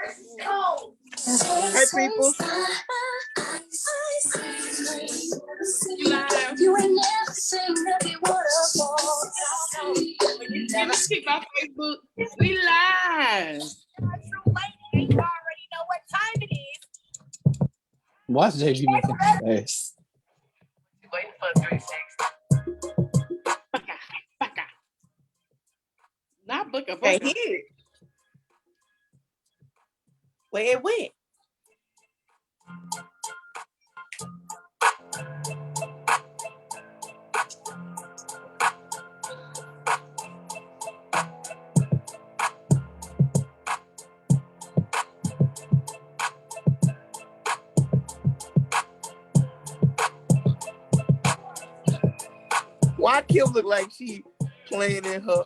Hey, people. You ain't never seen every waterfall. You never keep our Facebook. We live. You already know what time it is. Watch JB making his face. Wait for 360. Baka. Not baka. Can't hear it. Where it went? Why Kim look like she playing in her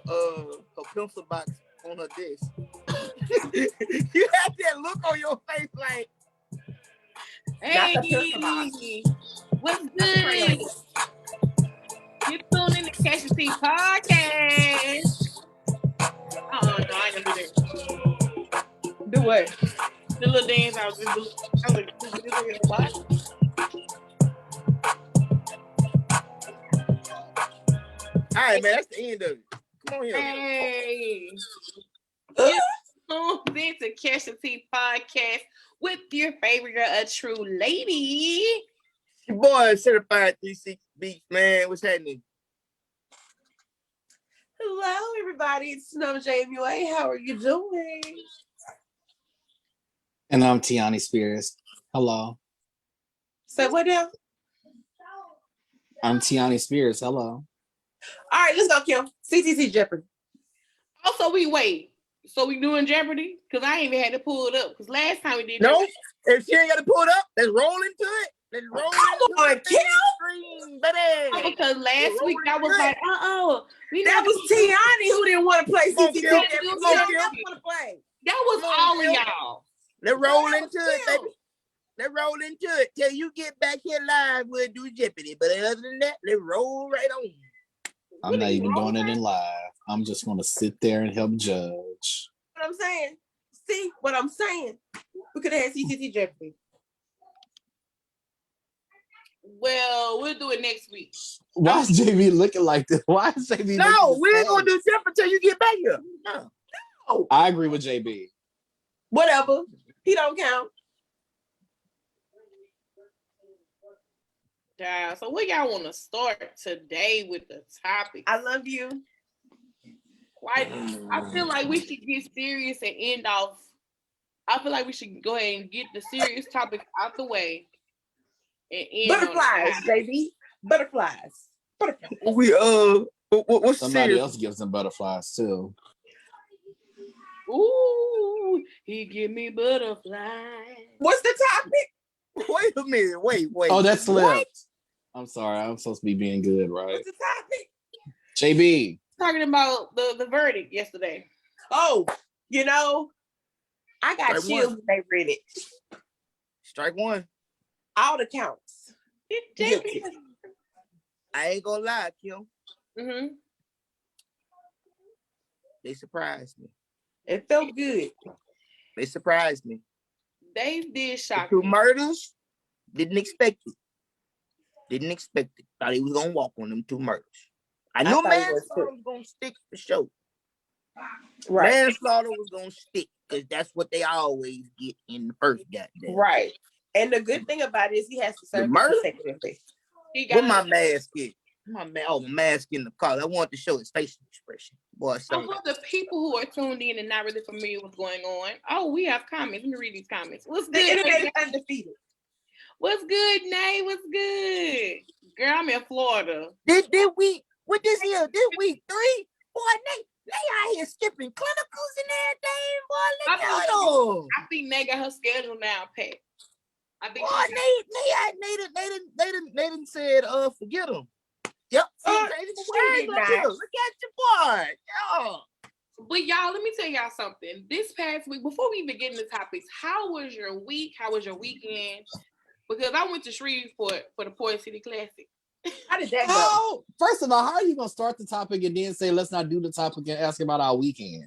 pencil box on her desk? You had that look on your face like, hey, what's good? You tune in to Catch the Tea podcast. No, I ain't gonna do that. Do what? The little dance I was just doing. I was like, what? all right, man, that's the end of it. Come on here. Hey, you tuned in to Catch the Tea podcast with your favorite girl, a true lady. Your boy, certified 360 beats, man. What's happening? Hello, everybody. It's Snow JMUA. How are you doing? And I'm Tiani Spears. Hello. Say what now? I'm Tiani Spears. Hello. All right, let's go, Kim. CTC Jeopardy. Also, we wait. So we doing Jeopardy? Because I ain't even had to pull it up. Because last time we did No, Jeopardy, if she ain't got to pull it up, let's roll into it. Let's roll Come on, Kim. screen, baby. because last week I was like, That was Tiani who didn't want to play Come on, CTC Kim. Jeopardy. Come She on, don't Kim. never want to play. that was Come on, all of Kim. y'all. Let's roll into it, Kim. baby. Let's roll into it. Till you get back here live, we'll do Jeopardy. But other than that, let's roll right on. I'm not even doing it in live. I'm just going to sit there and help judge. What I'm saying? See what I'm saying? We could have had CTC Jeopardy. Well, we'll do it next week. Why is JB looking like this? Why is JB No, looking we this ain't gonna way? do Jeopardy until you get back here. No. I agree with JB. Whatever. He don't count. Yeah, so where y'all want to start today with the topic? I love you. Why? I feel like we should get serious and end off. I feel like we should go ahead and get the serious topic out the way and end Butterflies, baby. Butterflies. We what's Somebody serious? else gives them butterflies too. Ooh, he give me butterflies. What's the topic? Wait a minute. Wait. Oh, that slipped. What? I'm sorry. I'm supposed to be being good, right? What's the topic? JB. Talking about the verdict yesterday. Oh, you know, I got Strike chills one. when they read it. Strike one. All the counts. Guilty. I ain't gonna lie, Kim. Mm-hmm. They surprised me. It felt good. They surprised me. They did The shock two me. murders, didn't expect it. Thought he was gonna walk on them two murders. I knew thought he was manslaughter was gonna stick for sure. Right. Manslaughter was gonna stick because that's what they always get in the first goddamn. Right. And the good thing about it is he has to serve murder? consecutively. He What got my mask is? My mask in the car. I wanted to show his facial expression. Boy, So for the people who are tuned in and not really familiar with what's going on, we have comments. Let me read these comments. What's The good? internet is undefeated. What's good, Nay? What's good? Girl, I'm in Florida. Did we what this here? This week 3? Boy, they out here skipping clinicals and everything, boy. Look at them. I think Nay got her schedule now, Pat. I think Boy, they done said forget them. Yep. Oh, Look at your boy. Yeah. But y'all, let me tell y'all something. This past week, before we even get into topics, how was your week? How was your weekend? Because I went to Shreveport for the Port City Classic. How did that go? Oh, first of all, how are you going to start the topic and then say, let's not do the topic and ask about our weekend?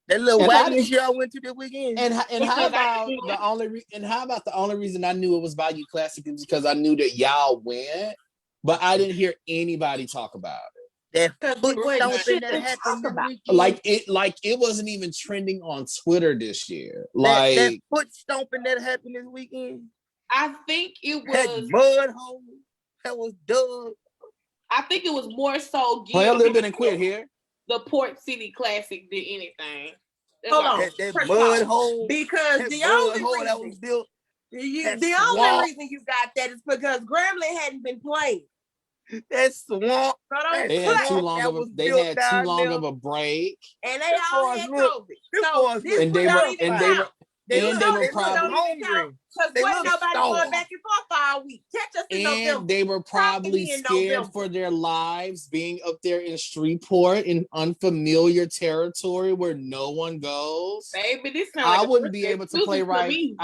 That little And I wagon y'all went to this weekend. And how Because I about knew the only reason I knew it was Bayou Classic is because I knew that y'all went, but I didn't hear anybody talk about it. That foot wasn't stomping shit that to happened talk this about. weekend. Like it wasn't even trending on Twitter this year. That Like foot stomping that happened this weekend. I think it That was. mud hole that was dug. I think it was more so play a little bit and geared quit here. the Port City Classic than anything. That's Hold why- on. That First mud of all, hole. because That the mud only hole that was reason built. that the swamp. only reason you got that is because Grambling hadn't been playing. That swamp. So don't They play. had too swamp long that of a was they built had too down long there. of a break. And they Them all boys had look- COVID. them So boys this look- And they don't were even and count. they were They and look, they were they look probably hungry. Because They wasn't look nobody going starved. back and forth all week. Catch us in and November. they were probably me in scared November. for their lives being up there in Shreveport in unfamiliar territory where no one goes. Baby, this sound I like wouldn't be able to play right. me.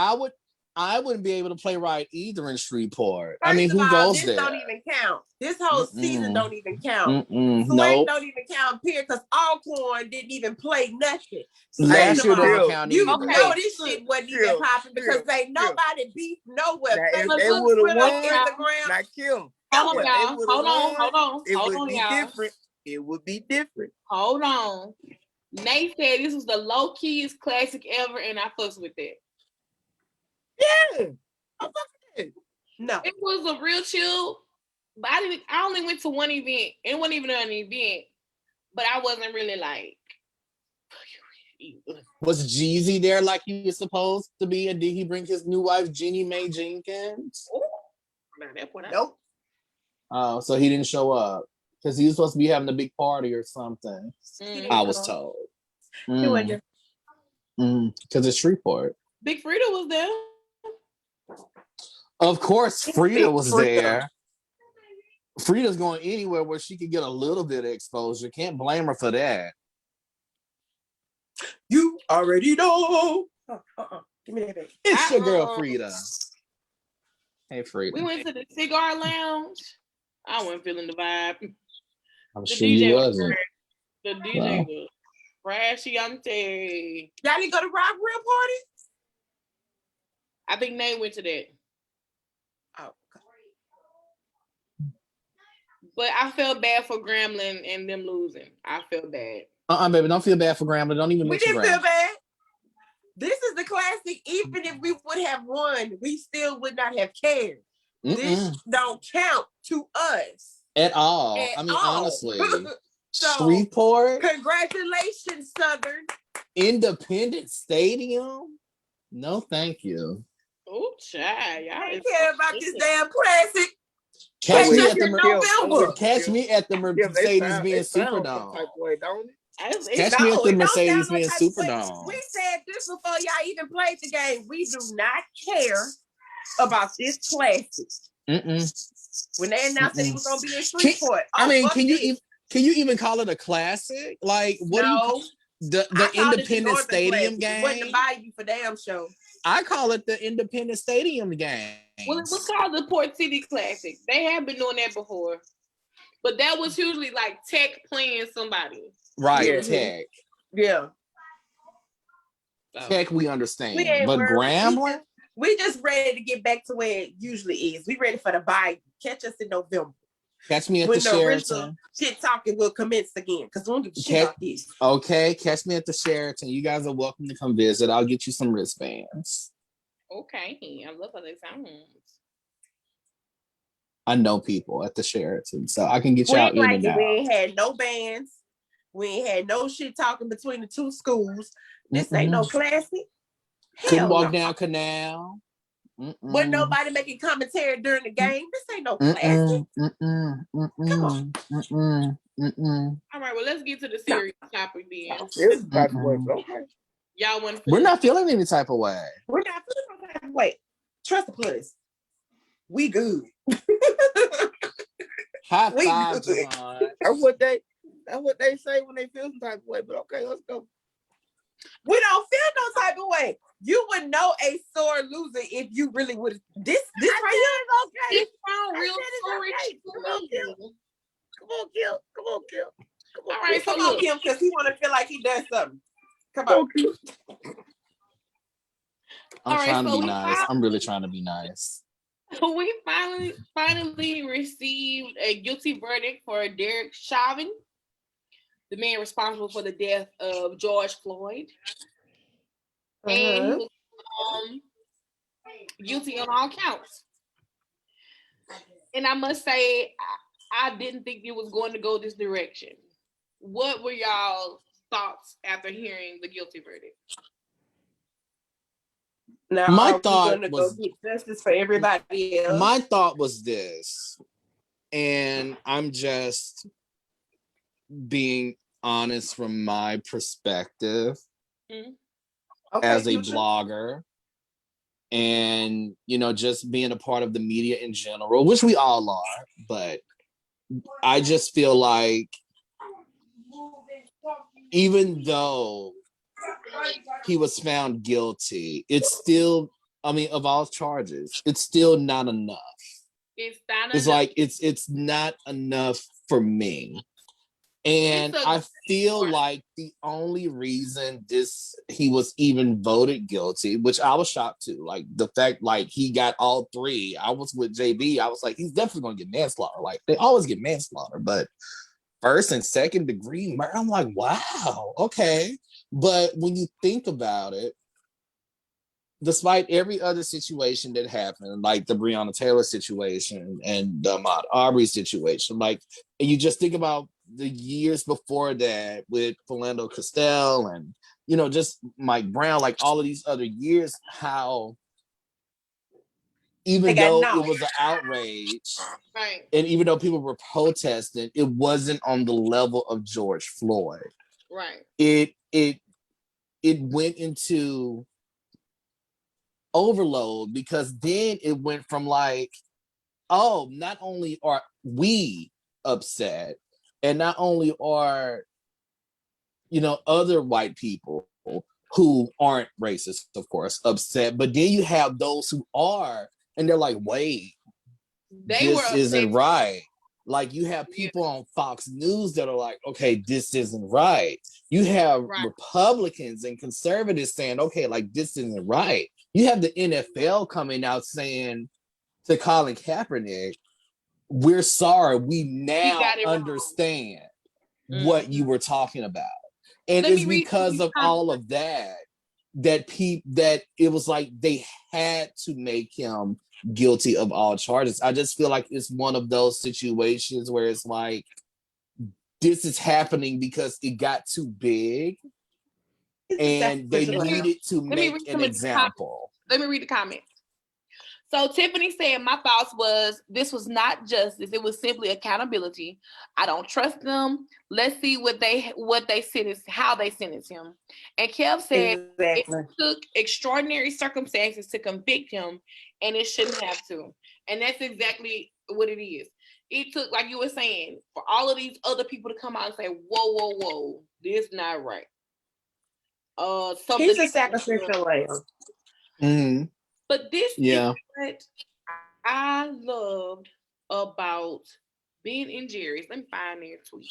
I wouldn't be able to play right either in Shreveport. First I mean, of who all, goes this there? don't even count. This whole season don't even count. Sweat Nope. Don't even count, period, because Alcorn didn't even play nothing. Last year Second of didn't all, count you either. know this shit wasn't even Chill, popping because chill, ain't nobody beef nowhere. Now, if Facebook, they would have Twitter, won, Instagram. like Kim. Hold on, If y'all. they would've Hold on, won, hold on, it hold would on, be y'all. different. It would be different. Hold on. Nate said this was the low keyest classic ever, and I fucks with that. Yeah. I'm fucking it. No. It was a real chill, but I only went to one event. It wasn't even an event, but I wasn't really like. Was Jeezy there like he was supposed to be? And did he bring his new wife, Jeannie Mae Jenkins? Nope. Oh, so he didn't show up because he was supposed to be having a big party or something. I was told. He wasn't there. Because it's Shreveport. Big Frida was there. Of course, Frida was Frida. there. Frida's going anywhere where she could get a little bit of exposure. Can't blame her for that. You already know. Give me that baby. It's your girl, Frida. Hey, Frida. We went to the cigar lounge. I wasn't feeling the vibe. I'm The sure DJ you was wasn't. The DJ was trashy. Y'all didn't go to Rock Real Party? I think Nate went to that. Oh, But I felt bad for Gremlin and them losing. I felt bad. Baby, don't feel bad for Grambling. Don't even we mention didn't feel Grambling. bad. This is the classic. Even if we would have won, we still would not have cared. This don't count to us At all. at I mean, all. honestly. So, Shreveport, congratulations, Southern. Independent Stadium. No, thank you. Oh, child. Y'all I is don't care about this so damn classic. Catch me Catch at the November. Catch me at the Mercedes-Benz Superdome. Catch me at the It don't sound Mercedes-Benz no type of way. Superdome. We said this before y'all even played the game. We do not care about this classic. When they announced that he was gonna be in Shreveport, Can you even call it a classic? Like, what do you the Independent Stadium game? It wasn't the Bayou for damn show. I call it the Independent Stadium game. Well, it was called the Port City Classic. They have been doing that before. But that was usually like Tech playing somebody. Right, Tech. Yeah. Tech, we understand. We but Grambling? We just ready to get back to where it usually is. We ready for the Bayou. Catch us in November. Catch me at when the Sheraton. Shit talking will commence again. Because we don't give a shit about this. Okay, catch me at the Sheraton. You guys are welcome to come visit. I'll get you some wristbands. Okay. I love how they sound. I know people at the Sheraton, so I can get y'all in and out. We ain't had no bands. We ain't had no shit talking between the two schools. This ain't no classic. Couldn't walk down Canal. Wasn't nobody making commentary during the game. This ain't no classic. Come on. All right, well, let's get to the serious topic then. Y'all want to We're not feeling any type of way. We're not feeling no type of way. Trust the place. We good. High five, Javon. That's what they say when they feel some type of way. But okay, let's go. We don't feel no type of way. You would know a sore loser if you really would. This right here is okay. It sound real sorry. Come on, Kim. All right, Come on, Kim, because he want to feel like he does something. Come on. I'm trying to be nice. I'm really trying to be nice. We finally received a guilty verdict for Derek Chauvin, the man responsible for the death of George Floyd. And he was guilty on all counts. And I must say, I didn't think it was going to go this direction. What were y'all's thoughts after hearing the guilty verdict? Now, my thought was go get justice for everybody else. My thought was this, and I'm just being honest from my perspective as a blogger, and just being a part of the media in general, which we all are, but I just feel like even though he was found guilty, it's still, of all charges, it's still not enough. It's like it's not enough for me. And I feel like the only reason he was even voted guilty, which I was shocked too, like the fact like he got all three. I was with JB. I was like, he's definitely gonna get manslaughter. Like they always get manslaughter, but first and second degree murder, I'm like, wow, okay. But when you think about it, despite every other situation that happened, like the Breonna Taylor situation and the Ahmaud Arbery situation, and you just think about the years before that with Philando Castile and, just Mike Brown, like all of these other years, how even though it was an outrage, right, and even though people were protesting, it wasn't on the level of George Floyd. Right. It went into overload because then it went from like, oh, not only are we upset, and not only are other white people who aren't racist, of course, upset, but then you have those who are, and they're like, wait, this isn't right. Like you have people on Fox News that are like, okay, this isn't right. You have Republicans and conservatives saying, okay, like this isn't right. You have the NFL coming out saying to Colin Kaepernick, we're sorry, we now understand what you were talking about. And it's because of all of that that it was like they had to make him guilty of all charges. I just feel like it's one of those situations where it's like, this is happening because it got too big and they needed to make an example. Let me read the comment. So Tiffany said, my thoughts was, this was not justice. It was simply accountability. I don't trust them. Let's see how they sentence him. And Kev said, it took extraordinary circumstances to convict him, and it shouldn't have to. And that's exactly what it is. It took, like you were saying, for all of these other people to come out and say, whoa, this is not right. He's a sacrificial lamb. Mm-hmm. But this is what I loved about Ben and Jerry's. Let me find their tweet.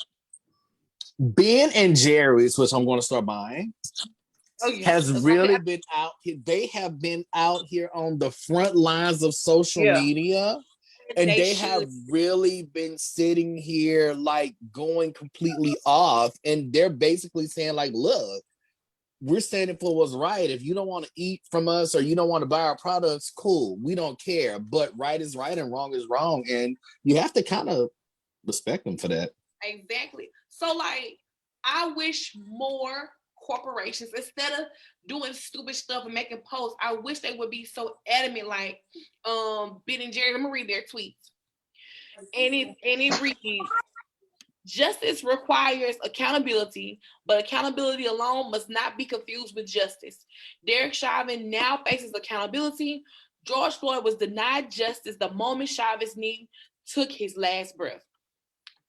Ben and Jerry's, which I'm going to start buying, has really been out here. They have been out here on the front lines of social media. And they have really been sitting here like going completely off. And they're basically saying like, look, we're standing for what's right. If you don't want to eat from us or you don't want to buy our products, cool. We don't care. But right is right and wrong is wrong. And you have to kind of respect them for that. Exactly. So like, I wish more corporations, instead of doing stupid stuff and making posts, I wish they would be so adamant like Ben and Jerry. I'm gonna read their tweets. And it reads, justice requires accountability, but accountability alone must not be confused with justice. Derek Chauvin now faces accountability. George Floyd was denied justice the moment Chauvin's knee took his last breath.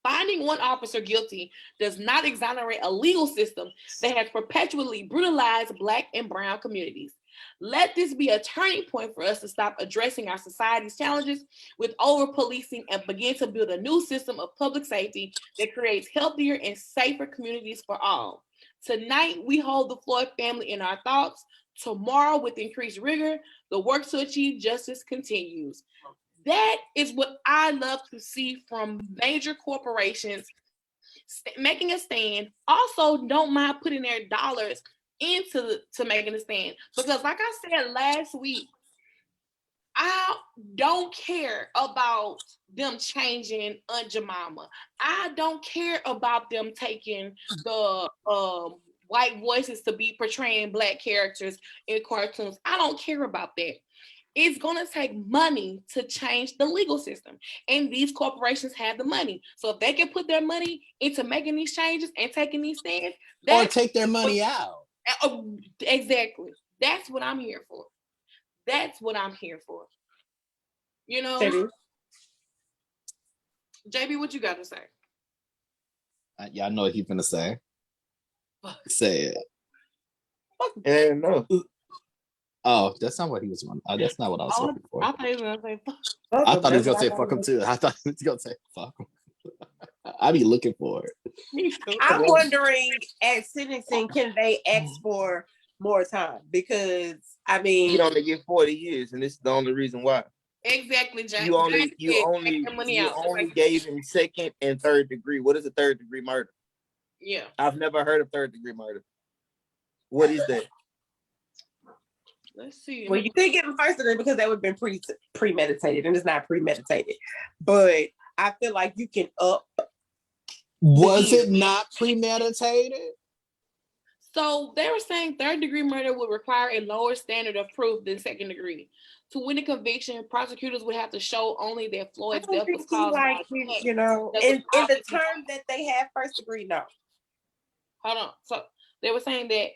Finding one officer guilty does not exonerate a legal system that has perpetually brutalized Black and Brown communities. Let this be a turning point for us to stop addressing our society's challenges with over-policing and begin to build a new system of public safety that creates healthier and safer communities for all. Tonight, we hold the Floyd family in our thoughts. Tomorrow, with increased rigor, the work to achieve justice continues. That is what I love to see from major corporations making a stand. Also, don't mind putting their dollars into making a stand. Because like I said last week, I don't care about them changing Aunt Jemima. I don't care about them taking the white voices to be portraying black characters in cartoons. I don't care about that. It's going to take money to change the legal system. And these corporations have the money. So if they can put their money into making these changes and taking these stands, or take their money out. Exactly. That's what I'm here for. That's what I'm here for. You know, JB, what you got to say? Y'all know what he's gonna say. Say it. And no. Oh, that's not what he was. That's not what I was looking for. I thought he was gonna say fuck. I thought he was gonna say fuck him too. I thought he was gonna say fuck him. I be looking for it. I'm wondering at sentencing, can they ask for more time? Because I mean, you only get 40 years, and this is the only reason why. Exactly, James. You only gave him second and third degree. What is a third degree murder? Yeah, I've never heard of third degree murder. What is that? Let's see. Well, you did give him first degree because that would have been premeditated, and it's not premeditated. But I feel like you can up. Was it not premeditated? So they were saying third degree murder would require a lower standard of proof than second degree. To win a conviction, prosecutors would have to show only that Floyd's death was caused by you know, in the term that they have first degree. No, hold on. So they were saying that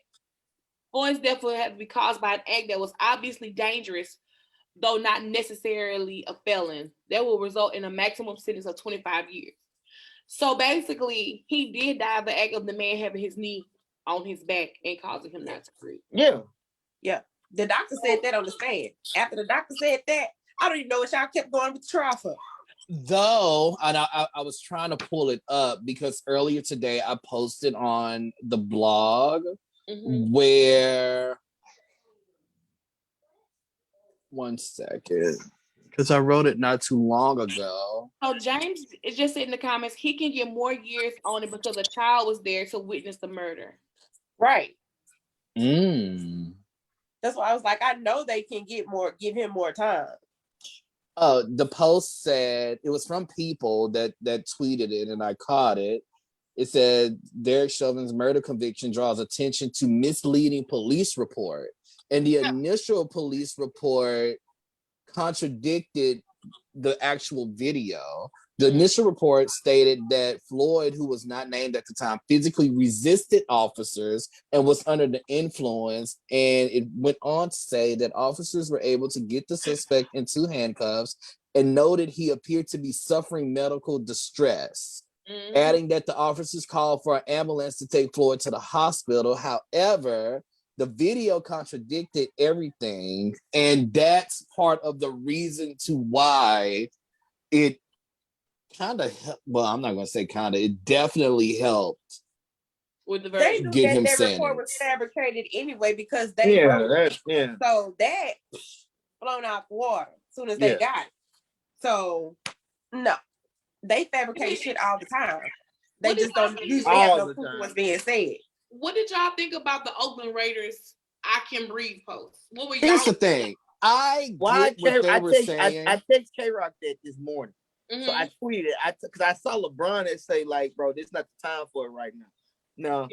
Floyd's death would have to be caused by an act that was obviously dangerous, though not necessarily a felon. That will result in a maximum sentence of 25 years. So basically, he did die of the act of the man having his knee on his back and causing him not to breathe. Yeah. Yeah. The doctor said that on the stand. After the doctor said that, I don't even know what y'all kept going with the trial for. Though, and I was trying to pull it up because earlier today I posted on the blog where, one second, because I wrote it not too long ago. So James is just said in the comments, he can get more years on it because a child was there to witness the murder. Right. That's why I was like, I know they can give him more time. The post said, it was from people that tweeted it, and I caught it. It said, Derek Chauvin's murder conviction draws attention to misleading police report. And the initial police report contradicted the actual video. The initial report stated that Floyd, who was not named at the time, physically resisted officers and was under the influence. And it went on to say that officers were able to get the suspect into handcuffs and noted he appeared to be suffering medical distress, adding that the officers called for an ambulance to take Floyd to the hospital. However, the video contradicted everything. And that's part of the reason to why it kind of, well, I'm not going to say kind of, it definitely helped with the they knew get that him their sentenced. report was fabricated anyway because they so that blown out the water as soon as they got it. So no, they fabricate shit all the time. They just don't usually have no proof of what's being said. What did y'all think about the Oakland Raiders "I Can Breathe" post? What were y'all? Here's the thing. I text K-Rock that this morning. So I tweeted, because I saw LeBron and say, like, bro, this is not the time for it right now. No,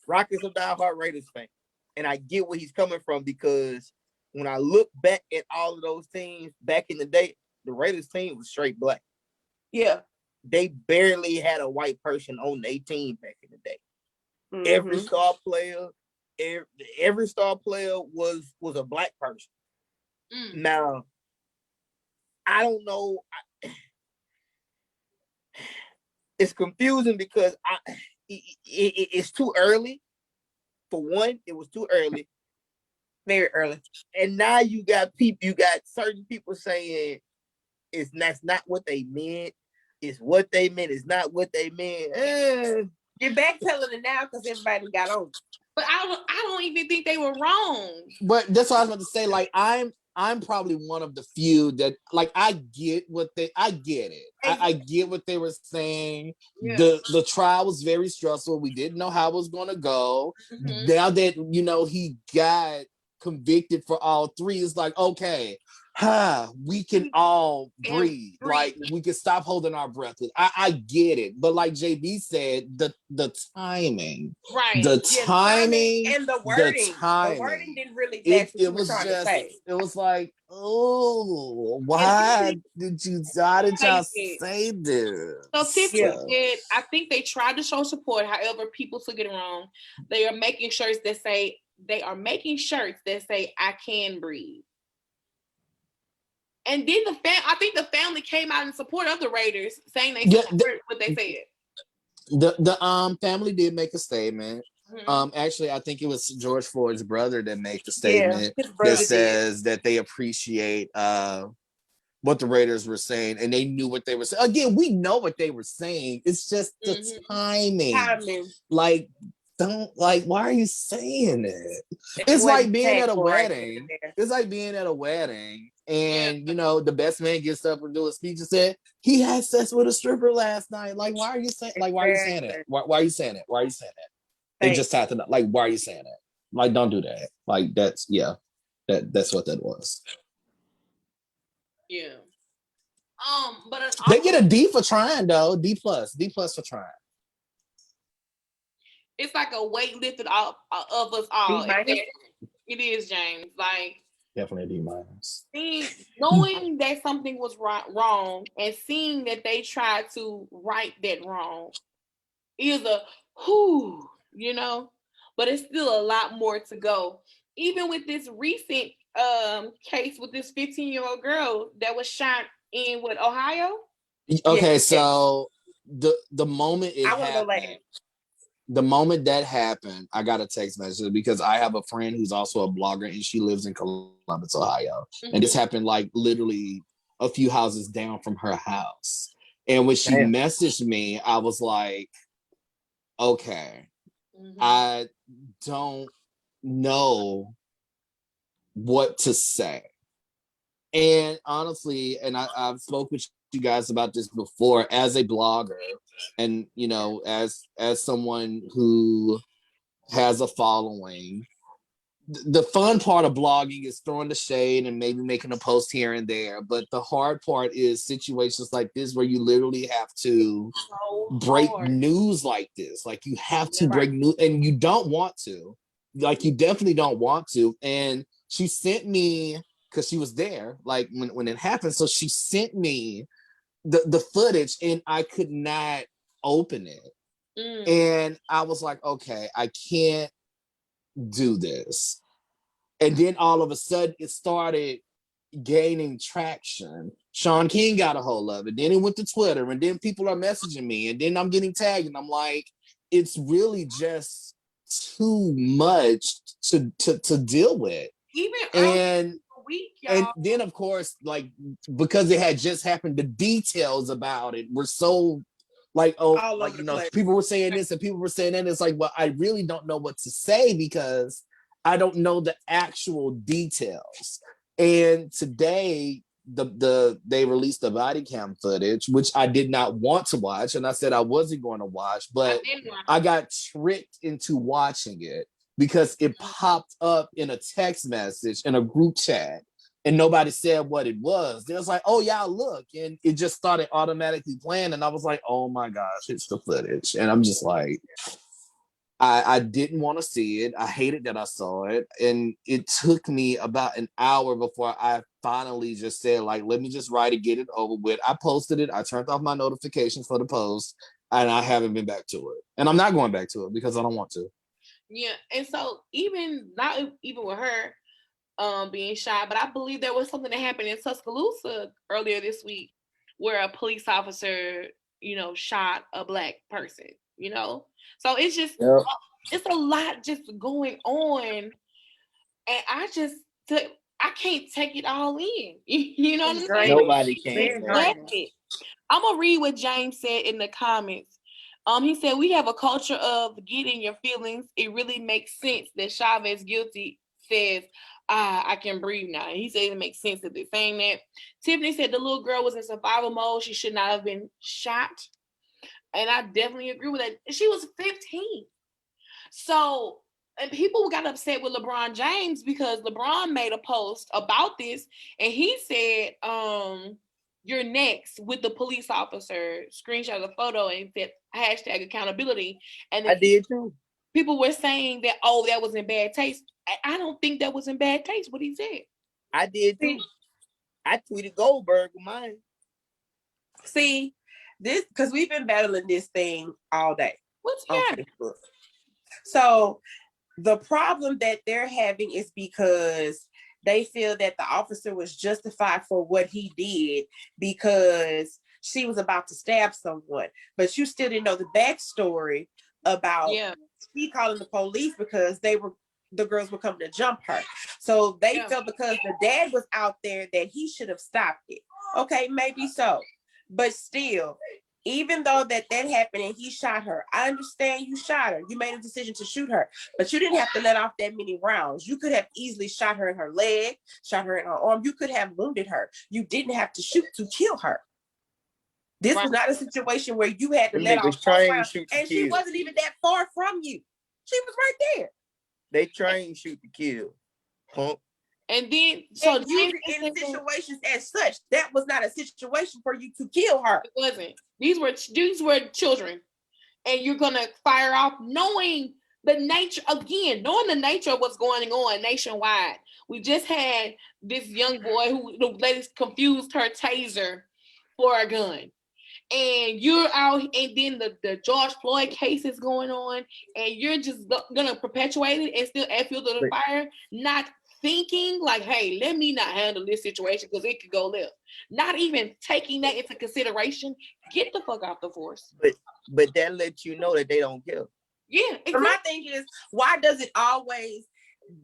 Rock is a diehard Raiders fan. And I get where he's coming from, because when I look back at all of those teams back in the day, the Raiders team was straight black. Yeah. They barely had a white person on their team back in the day. Every star player was a black person. Now, I don't know. It's confusing because it's too early. For one, it was too early. Very early. And now you got certain people saying that's not what they meant. It's what they meant. It's not what they meant. You're backpedaling it now because everybody got on. But I don't even think they were wrong. But that's what I was about to say. Like, I'm probably one of the few that, like, I get it. I get what they were saying. Yeah. The trial was very stressful. We didn't know how it was going to go. Mm-hmm. Now that, you know, he got convicted for all three, it's like, okay, we can all breathe. Like, we can stop holding our breath. I get it. But like JB said, the timing. Right. The timing and the wording. The wording didn't really match what you were trying to say. It was like, oh, why did y'all say this? So Tiffany said, I think they tried to show support. However, people took it wrong. They are making shirts that say I can breathe. And then I think the family came out in support of the Raiders, saying they support what they said. The family did make a statement. Mm-hmm. Actually, I think it was George Floyd's brother that made the statement that says that they appreciate what the Raiders were saying, and they knew what they were saying. Again, we know what they were saying. It's just the timing. Like, why are you saying it? It's like being at a wedding. It's like being at a wedding, and you know, the best man gets up and do a speech and said he had sex with a stripper last night. Like, why are you saying? Like, why are you saying it? Why are you saying it? Why are you saying it? They just had to, like, why are you saying it? Like, don't do that. Like, that's what that was. Yeah. But they get a D for trying, though. D plus for trying. It's like a weight lifted off of us all. It is, James. Like, definitely D minus. Knowing that something was wrong and seeing that they tried to right that wrong is a whew, you know. But it's still a lot more to go. Even with this recent case with this 15-year-old girl that was shot in Ohio. Okay, so the moment it happened. The moment that happened, I got a text message because I have a friend who's also a blogger and she lives in Columbus, Ohio. Mm-hmm. And this happened like literally a few houses down from her house. And when she messaged me, I was like, okay, I don't know what to say. And honestly, and I've spoken with you guys about this before, as a blogger and, you know, as someone who has a following, the fun part of blogging is throwing the shade and maybe making a post here and there. But the hard part is situations like this where you literally have to break news like this. Like, you have to break news, and you don't want to. Like, you definitely don't want to. And she sent me, because she was there, like, when it happened. So she sent me the footage, and I could not open it. And I was like, okay, I can't do this. And then all of a sudden, it started gaining traction. Sean King got a hold of it. Then it went to Twitter, and then people are messaging me, and then I'm getting tagged, and I'm like, it's really just too much to deal with. And then, of course, like, because it had just happened, the details about it were so, like, like, you know, people were saying this and people were saying that. It's like, well, I really don't know what to say because I don't know the actual details. And today, they released the body cam footage, which I did not want to watch, and I said I wasn't going to watch, but I got tricked into watching it because it popped up in a text message in a group chat, and nobody said what it was. They was like, "Oh yeah, look," and it just started automatically playing, and I was like, "Oh my gosh, it's the footage," and I'm just like, I didn't want to see it. I hated that I saw it. And it took me about an hour before I finally just said, like, let me just write it, get it over with. I posted it. I turned off my notifications for the post, and I haven't been back to it. And I'm not going back to it because I don't want to. Yeah. And so not even with her being shot, but I believe there was something that happened in Tuscaloosa earlier this week where a police officer, you know, shot a Black person, you know? So it's just, it's a lot just going on. And I can't take it all in. You know what I'm saying? Nobody can. I'm going to read what James said in the comments. He said, we have a culture of getting your feelings. It really makes sense that Chavez guilty says, I can breathe now. And he said it makes sense that they're saying that. Tiffany said the little girl was in survival mode. She should not have been shot. And I definitely agree with that. She was 15. So, and people got upset with LeBron James because LeBron made a post about this. And he said, you're next with the police officer, screenshot the photo and said hashtag accountability. And I did too. People were saying that, oh, that was in bad taste. I don't think that was in bad taste, what he said. I did too. I tweeted Goldberg with mine. See, this, because we've been battling this thing all day. What's happening? So the problem that they're having is because they feel that the officer was justified for what he did because she was about to stab someone, but you still didn't know the backstory about she calling the police because the girls were coming to jump her. So they felt because the dad was out there that he should have stopped it. Okay, maybe so, but still, even though that happened and he shot her, I understand you shot her. You made a decision to shoot her, but you didn't have to let off that many rounds. You could have easily shot her in her leg, shot her in her arm. You could have wounded her. You didn't have to shoot to kill her. This was not a situation where you had to let off rounds, and she wasn't even that far from you. She was right there. They train shoot to kill. Punk. And then, so in situations as such, that was not a situation for you to kill her. It wasn't. These were children, and you're gonna fire off knowing the nature knowing the nature of what's going on nationwide. We just had this young boy who the ladies confused her taser for a gun. And you're out, and then the George Floyd case is going on, and you're just gonna perpetuate it and still add fuel to the fire, not thinking like, hey, let me not handle this situation because it could go left. Not even taking that into consideration. Get the fuck out the force. But that lets you know that they don't care. Yeah, exactly. But my thing is, why does it always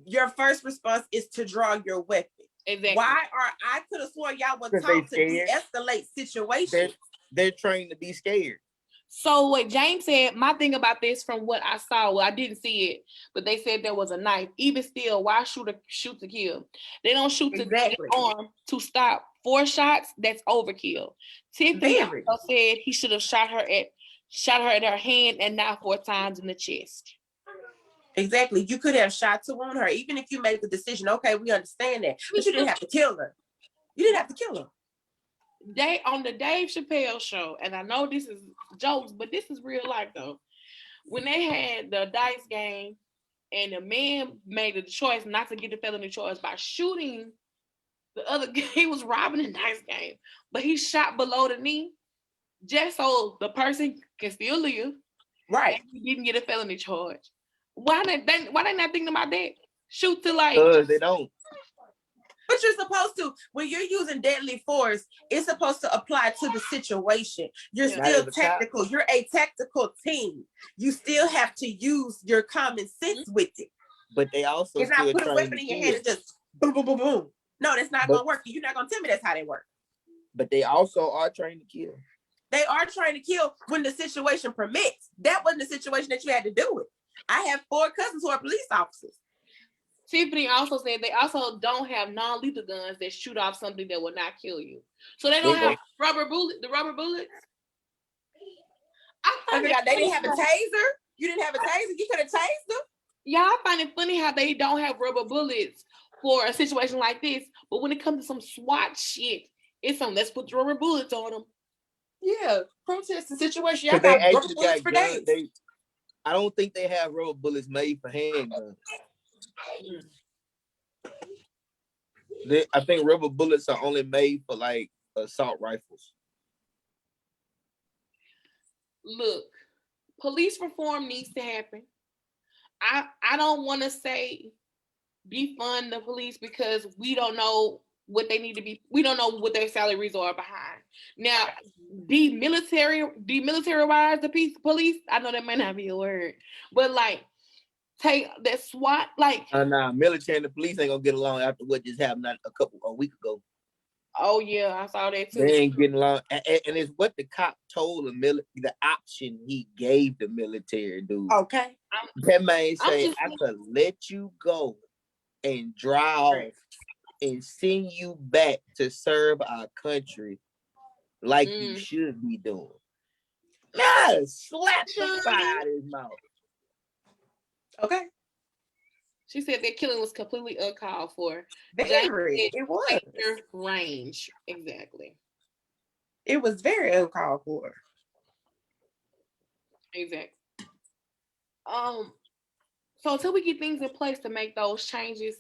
your first response is to draw your weapon? Exactly. I could have sworn y'all were taught to de-escalate situations. They're trained to be scared. So what James said, my thing about this from what I saw, well, I didn't see it, but they said there was a knife. Even still, why shoot to kill? They don't shoot to the arm to stop 4 shots. That's overkill. Tiffany also said he should have shot her at her hand and not 4 times in the chest. Exactly. You could have shot to wound her, even if you made the decision. Okay, we understand that, but you didn't have to kill her. You didn't have to kill her. On the Dave Chappelle show, and I know this is jokes, but this is real life though. When they had the dice game, and the man made the choice not to get the felony charge by shooting the other guy, he was robbing the dice game, but he shot below the knee just so the person can still live. Right. He didn't get a felony charge. Why they not thinking about that? Shoot to like. Because they don't. But you're supposed to, when you're using deadly force, it's supposed to apply to the situation. You're still tactical. You're a tactical team. You still have to use your common sense with it. But they also it's not put a weapon in your hand and just boom, boom, boom, boom. No, that's not gonna work. You're not gonna tell me that's how they work. But they also are trained to kill. They are trying to kill when the situation permits. That wasn't the situation that you had to do it. I have 4 cousins who are police officers. Tiffany also said they also don't have non-lethal guns that shoot off something that will not kill you. So they don't have rubber bullets. They didn't have a taser. You didn't have a taser. You could have tased them. Yeah, I find it funny how they don't have rubber bullets for a situation like this. But when it comes to some SWAT shit, it's some let's put rubber bullets on them. Yeah, protesting situation. Y'all got rubber bullets for days. I don't think they have rubber bullets made for handguns. I think rubber bullets are only made for like assault rifles. Look, police reform needs to happen. I don't want to say defund the police because we don't know what they need to be. We don't know what their salaries are behind. Now, demilitarize the police. I know that may not be a word, but like take that SWAT, like military and the police ain't gonna get along after what just happened a week ago. Oh yeah, I saw that too. They ain't getting along, and it's what the cop told the option he gave the military dude. Okay, that man say, I could let you go and dry off and send you back to serve our country like you should be doing. Nah, slap the fire out of his mouth. Okay. She said that killing was completely uncalled for. Very. It was. Range. Exactly. It was very uncalled for. Exactly. So until we get things in place to make those changes,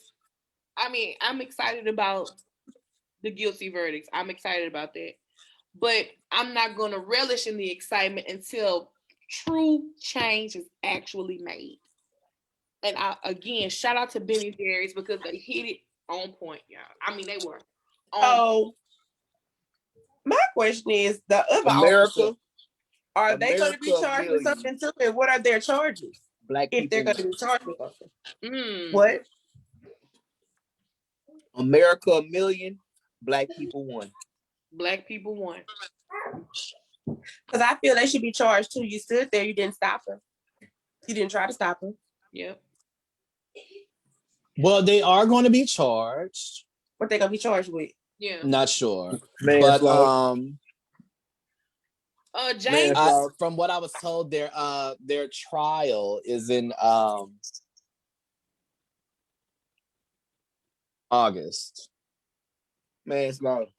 I mean, I'm excited about the guilty verdicts. I'm excited about that. But I'm not going to relish in the excitement until true change is actually made. And again, shout out to Ben and Jerry's because they hit it on point, y'all. I mean, they were. My question is, the other officers, are they going to be charged with something too? And what are their charges? Black if they're going to be charged with something. What? America a million, black people one. Black people one. Because I feel they should be charged too. You stood there, you didn't stop her. You didn't try to stop her. Yep. Well, they are going to be charged. What they going to be charged with? Yeah. Not sure. But James, from what I was told, their trial is in August. Manslaughter.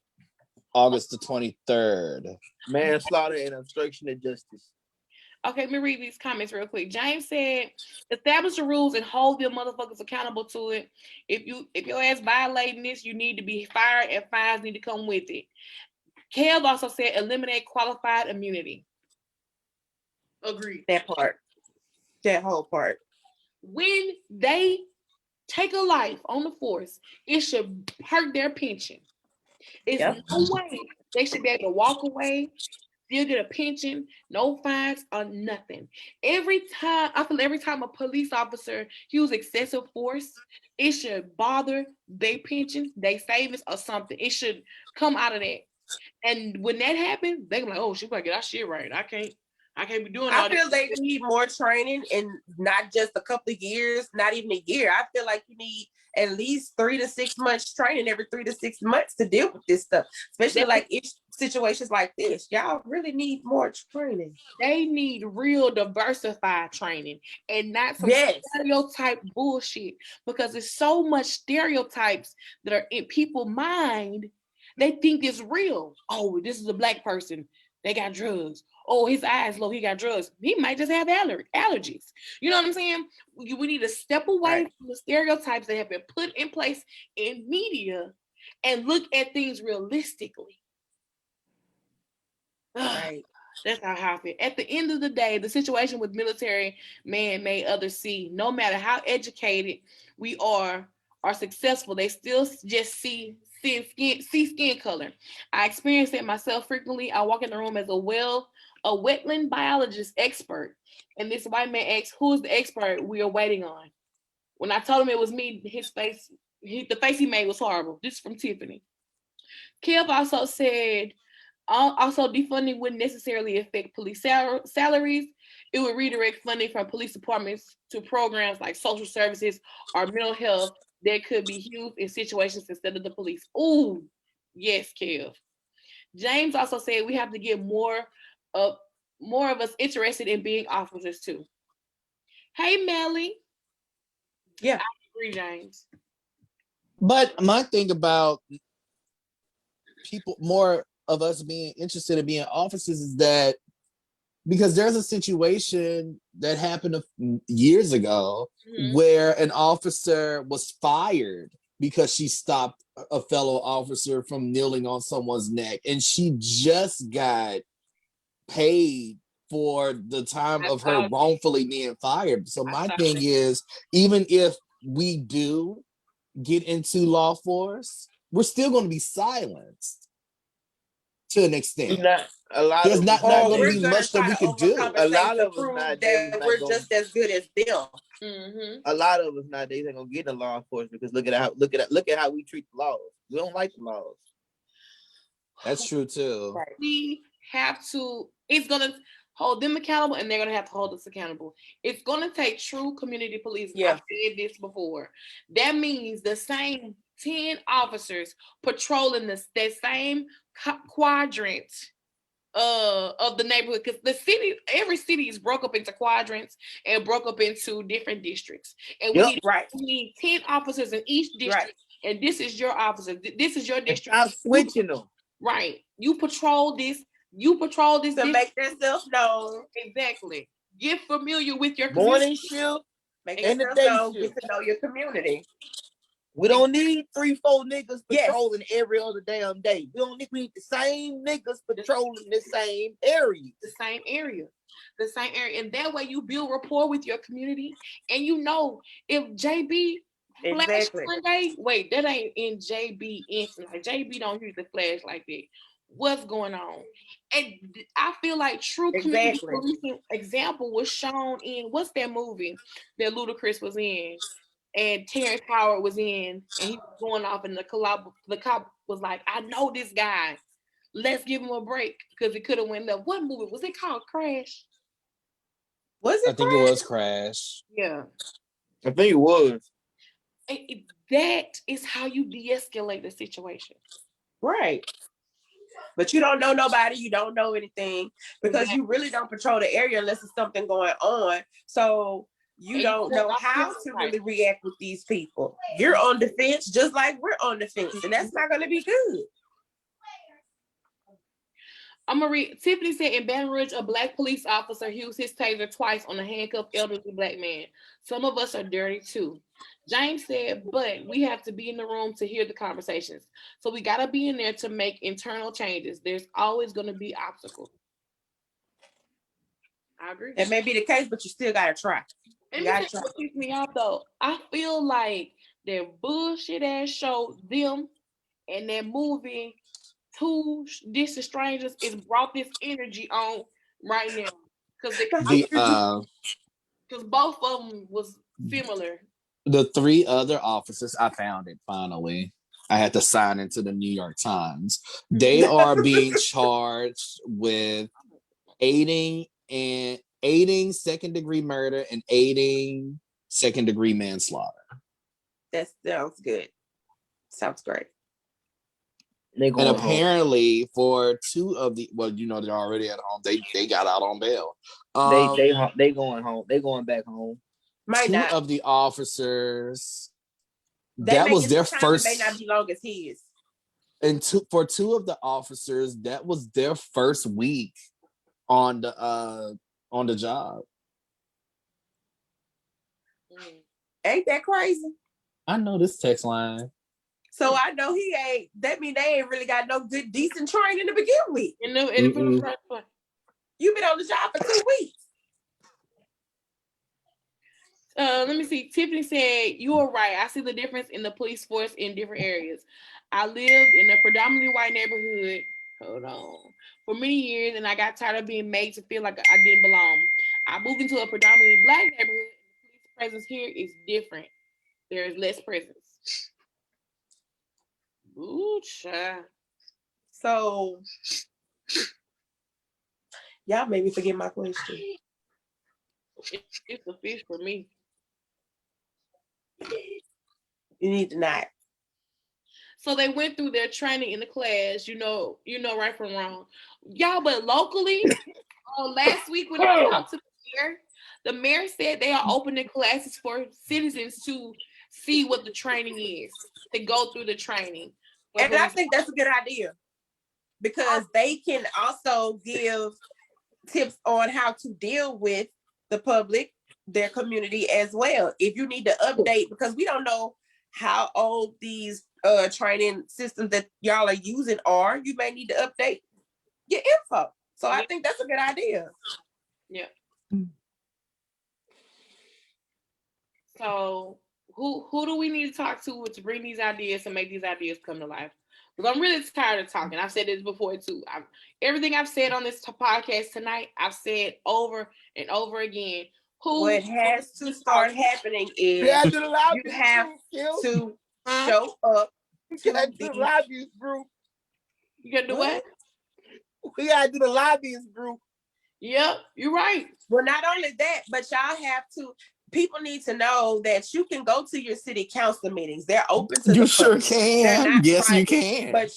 August the 23rd. Manslaughter and obstruction of justice. Okay, let me read these comments real quick. James said, establish the rules and hold them motherfuckers accountable to it. If your ass violating this, you need to be fired and fines need to come with it. Kev also said, eliminate qualified immunity. Agreed. That part. That whole part. When they take a life on the force, it should hurt their pension. It's no way they should be able to walk away, still get a pension, no fines or nothing. Every time a police officer use excessive force, it should bother their pension, their savings or something. It should come out of that. And when that happens, they're like, oh, she gotta get our shit right. I can't be doing all I feel they need more training and not just a couple of years, not even a year. I feel like you need at least 3 to 6 months training every 3 to 6 months to deal with this stuff, especially like situations like this. Y'all really need more training. They need real diversified training and not some stereotype bullshit, because there's so much stereotypes that are in people's mind. They think it's real. Oh, this is a black person. They got drugs. Oh, his eyes low. He got drugs. He might just have allergies. You know what I'm saying? We need to step away from the stereotypes that have been put in place in media and look at things realistically. Right. That's how I feel. At the end of the day, the situation with military man made others see, no matter how educated we are successful, they still just see skin color. I experience it myself frequently. I walk in the room as a wetland biologist expert, and this white man asks, who is the expert we are waiting on? When I told him it was me, his face, the face he made was horrible. This is from Tiffany. Kev also said, also defunding wouldn't necessarily affect police salaries. It would redirect funding from police departments to programs like social services or mental health that could be used in situations instead of the police. Ooh, yes, Kev. James also said we have to get more of us interested in being officers too. Hey, Melly. Yeah. I agree, James. But my thing about people, more of us being interested in being officers, is that because there's a situation that happened years ago where an officer was fired because she stopped a fellow officer from kneeling on someone's neck, and she just got paid for the time of her wrongfully being fired. So my thing is, even if we do get into law force, we're still going to be silenced to an extent. There's not going to be much that we could do. A lot of us nowadays we're just as good as them. A lot of us nowadays ain't gonna get in law enforcement because look at how we treat the laws. We don't like the laws. That's true too. Right. We have to. It's gonna hold them accountable, and they're gonna have to hold us accountable. It's gonna take true community policing. Yeah. I've said this before. That means the same 10 officers patrolling that same quadrant of the neighborhood, because every city is broke up into quadrants and broke up into different districts, and we need 10 officers in each district, and this is your officer, this is your district. I'm switching them. Right, you patrol this to make themselves known. Exactly. Get familiar with your morning shift, make yourself known. Get to know your community. We don't need 3-4 niggas patrolling every other damn day. We need the same niggas patrolling the same area. The same area. And that way you build rapport with your community. And you know, if JB flash one day, wait, that ain't in JB instant. Like JB don't usually flash like that. What's going on? And I feel like true community policing example was shown in, what's that movie that Ludacris was in? And Terrence Howard was in, and he was going off, and the cop was like, I know this guy. Let's give him a break, because it could have went left. What movie? Was it called Crash? Was it? I think it was Crash. Yeah. I think it was. That is how you de-escalate the situation. Right. But you don't know nobody, you don't know anything, because you really don't patrol the area unless there's something going on. So you don't know how to really react with these people. You're on defense just like we're on defense, and that's not going to be good. I'm gonna read. Tiffany said in Baton Rouge, a Black police officer used his taser twice on a handcuffed elderly Black man. Some of us are dirty too. James said, but we have to be in the room to hear the conversations. So we gotta be in there to make internal changes. There's always gonna be obstacles. I agree. It may be the case, but you still gotta try. And what pisses me off though, I feel like that bullshit ass show, them, and that movie, Two Distant Strangers, is brought this energy on right now. Because both of them was similar. The 3 other officers, I found it finally. I had to sign into the New York Times. They are being charged with aiding second-degree murder and aiding second-degree manslaughter. That sounds good. Sounds great. And apparently, for 2 of the, well, you know, they're already at home. They got out on bail. They going home. They going back home. Two of the officers, that was their first. May not be long as his. And for 2 of the officers, that was their first week on the job. Ain't that crazy? I know this text line. So I know he ain't. That mean they ain't really got no good, decent training to begin with. You've been on the job for 2 weeks. Let me see. Tiffany said, you are right. I see the difference in the police force in different areas. I lived in a predominantly white neighborhood. Hold on. For many years, and I got tired of being made to feel like I didn't belong. I moved into a predominantly Black neighborhood. The police presence here is different. There is less presence. Ooh, child. So, y'all made me forget my question. It's a fish for me. You need to not. So they went through their training in the class, you know right from wrong. Y'all, but locally, last week when I talked to the mayor said they are opening classes for citizens to see what the training is, to go through the training. And I think that's a good idea, because they can also give tips on how to deal with the public, their community as well. If you need to update, because we don't know how old these training systems that y'all are using are, you may need to update your info. So I think that's a good idea. Yeah. So who do we need to talk to bring these ideas, to make these ideas come to life? Because I'm really tired of talking. I've said this before too. Everything I've said on this podcast tonight, I've said over and over again. What has to start happening is you have to show up to the lobbyist group. You gotta do what? We gotta do the lobbyists group. Yep, you're right. Well, not only that, but y'all have to. People need to know that you can go to your city council meetings. They're open to You the sure public. can. Yes, private, you can. But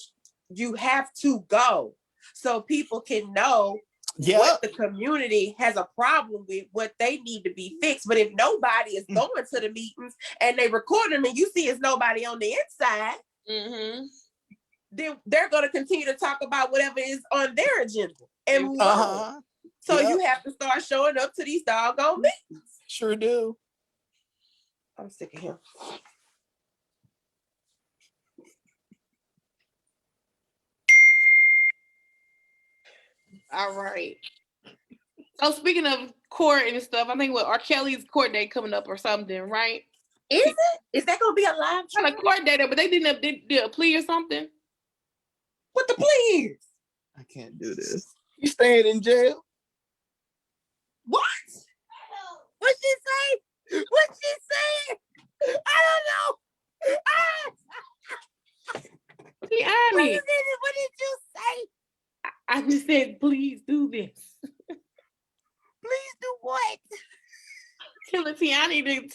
you have to go so people can know what the community has a problem with, what they need to be fixed. But if nobody is going to the meetings and they record them and you see it's nobody on the inside, then they're going to continue to talk about whatever is on their agenda and move on. So you have to start showing up to these doggone meetings. Sure do. I'm sick of him. All right. So speaking of court and stuff, I think what R. Kelly's court date coming up or something, right? Is it? Is that gonna be a live trial? A court date, but they did a plea or something. What the plea is? I can't do this. You staying in jail? What? What she say? What she said? I don't know. What did you say? I just said, please do this. Please do what? Tell Tiani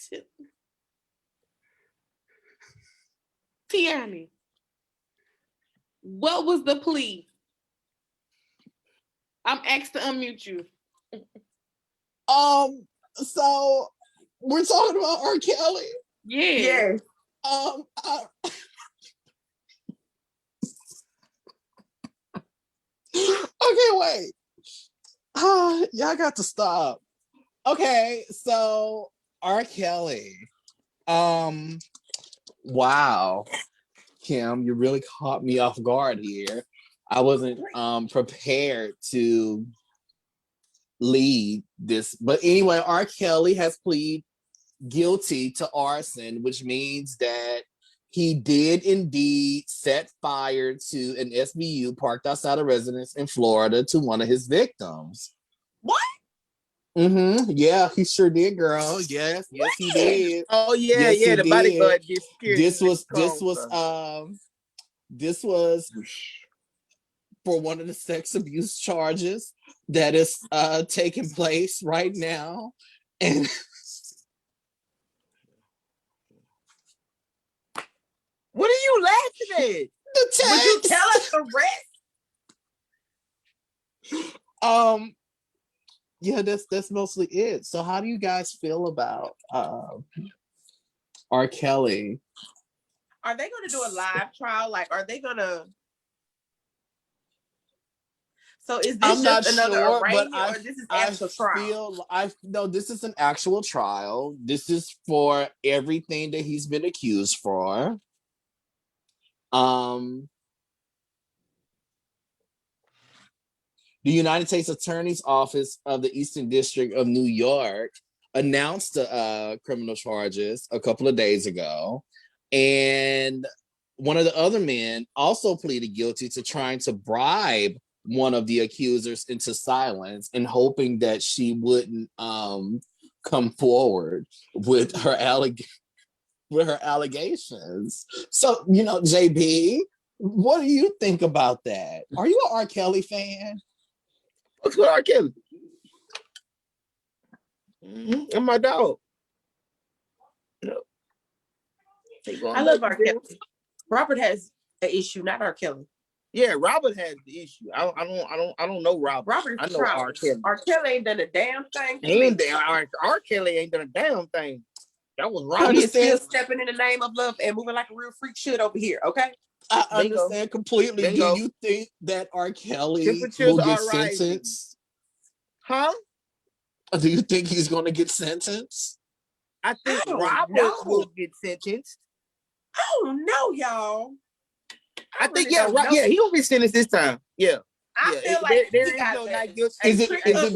to Tiani. What was the plea? I'm asked to unmute you. So we're talking about R. Kelly. Yeah. Okay, wait. Y'all got to stop. Okay, so R. Kelly. Wow. Kim, you really caught me off guard here. I wasn't prepared to lead this. But anyway, R. Kelly has pleaded guilty to arson, which means that he did indeed set fire to an SBU parked outside a residence in Florida to one of his victims. What? Yeah, he sure did, girl. Yes, he did. Oh yeah, yes, the bodyguard disappeared. This was for one of the sex abuse charges that is taking place right now. And what are you laughing at? The text. Would you tell us the rest? Yeah, that's mostly it. So how do you guys feel about R. Kelly? Are they going to do a live trial? Like, are they going to? So is this just another arraignment, or this is actual trial? No, this is an actual trial. This is for everything that he's been accused for. The United States Attorney's Office of the Eastern District of New York announced the criminal charges a couple of days ago. And one of the other men also pleaded guilty to trying to bribe one of the accusers into silence and hoping that she wouldn't come forward with her allegations. So, JB, what do you think about that? Are you an R. Kelly fan? What's with R. Kelly? And my dog. I love R. Kelly. Robert has an issue, not R. Kelly. Yeah, Robert has the issue. I don't know Robert. I know R. Kelly. R. Kelly ain't done a damn thing. R. Kelly ain't done a damn thing. That was Robert. He's still stepping in the name of love and moving like a real freak should over here. Okay. I understand completely. Do you think that R. Kelly will get sentenced? Huh? Do you think he's going to get sentenced? I think Robert will get sentenced. I don't know, y'all. I think he will be sentenced this time. Yeah. I feel like there is no not guilty. Is it because I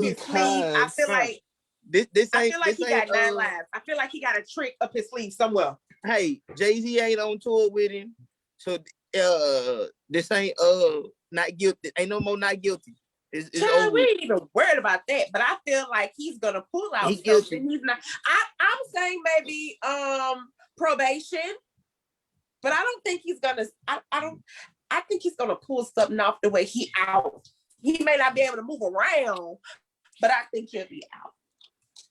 feel like this ain't? I feel like he got 9 lives. I feel like he got a trick up his sleeve somewhere. Hey, Jay-Z ain't on tour with him, so this ain't not guilty. Ain't no more not guilty. It's Child, we ain't even worried about that, but I feel like he's gonna pull out something. He's not. I'm saying maybe probation, but I don't think he's gonna. I don't. I think he's gonna pull something off the way he out. He may not be able to move around, but I think he'll be out.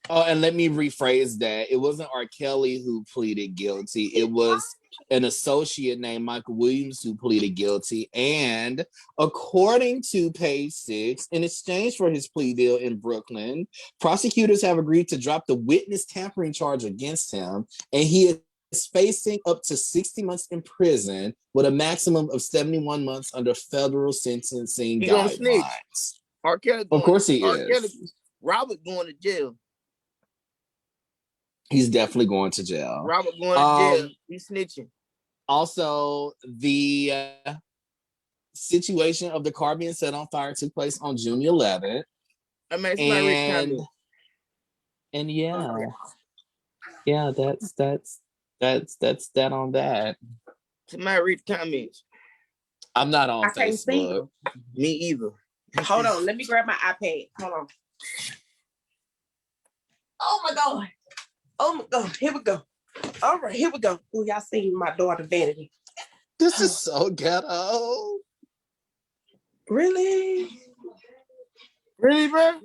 Oh, and let me rephrase that. It wasn't R. Kelly who pleaded guilty. It was an associate named Michael Williams who pleaded guilty. And according to Page Six, in exchange for his plea deal in Brooklyn, prosecutors have agreed to drop the witness tampering charge against him, and he is facing up to 60 months in prison with a maximum of 71 months under federal sentencing guidelines. R. Kelly of course he R. is. Kelly, Robert going to jail. He's definitely going to jail. Robert going to jail. He's snitching. Also, the situation of the car being set on fire took place on June 11th. I mean, it's and yeah, that's that on that. Somebody read the comments. I'm not on Facebook. Me either. Hold on, let me grab my iPad. Hold on. Oh my God. Oh my God, here we go. All right, here we go. Oh, y'all seen my daughter Vanity. This is so ghetto. Really? Really, bro?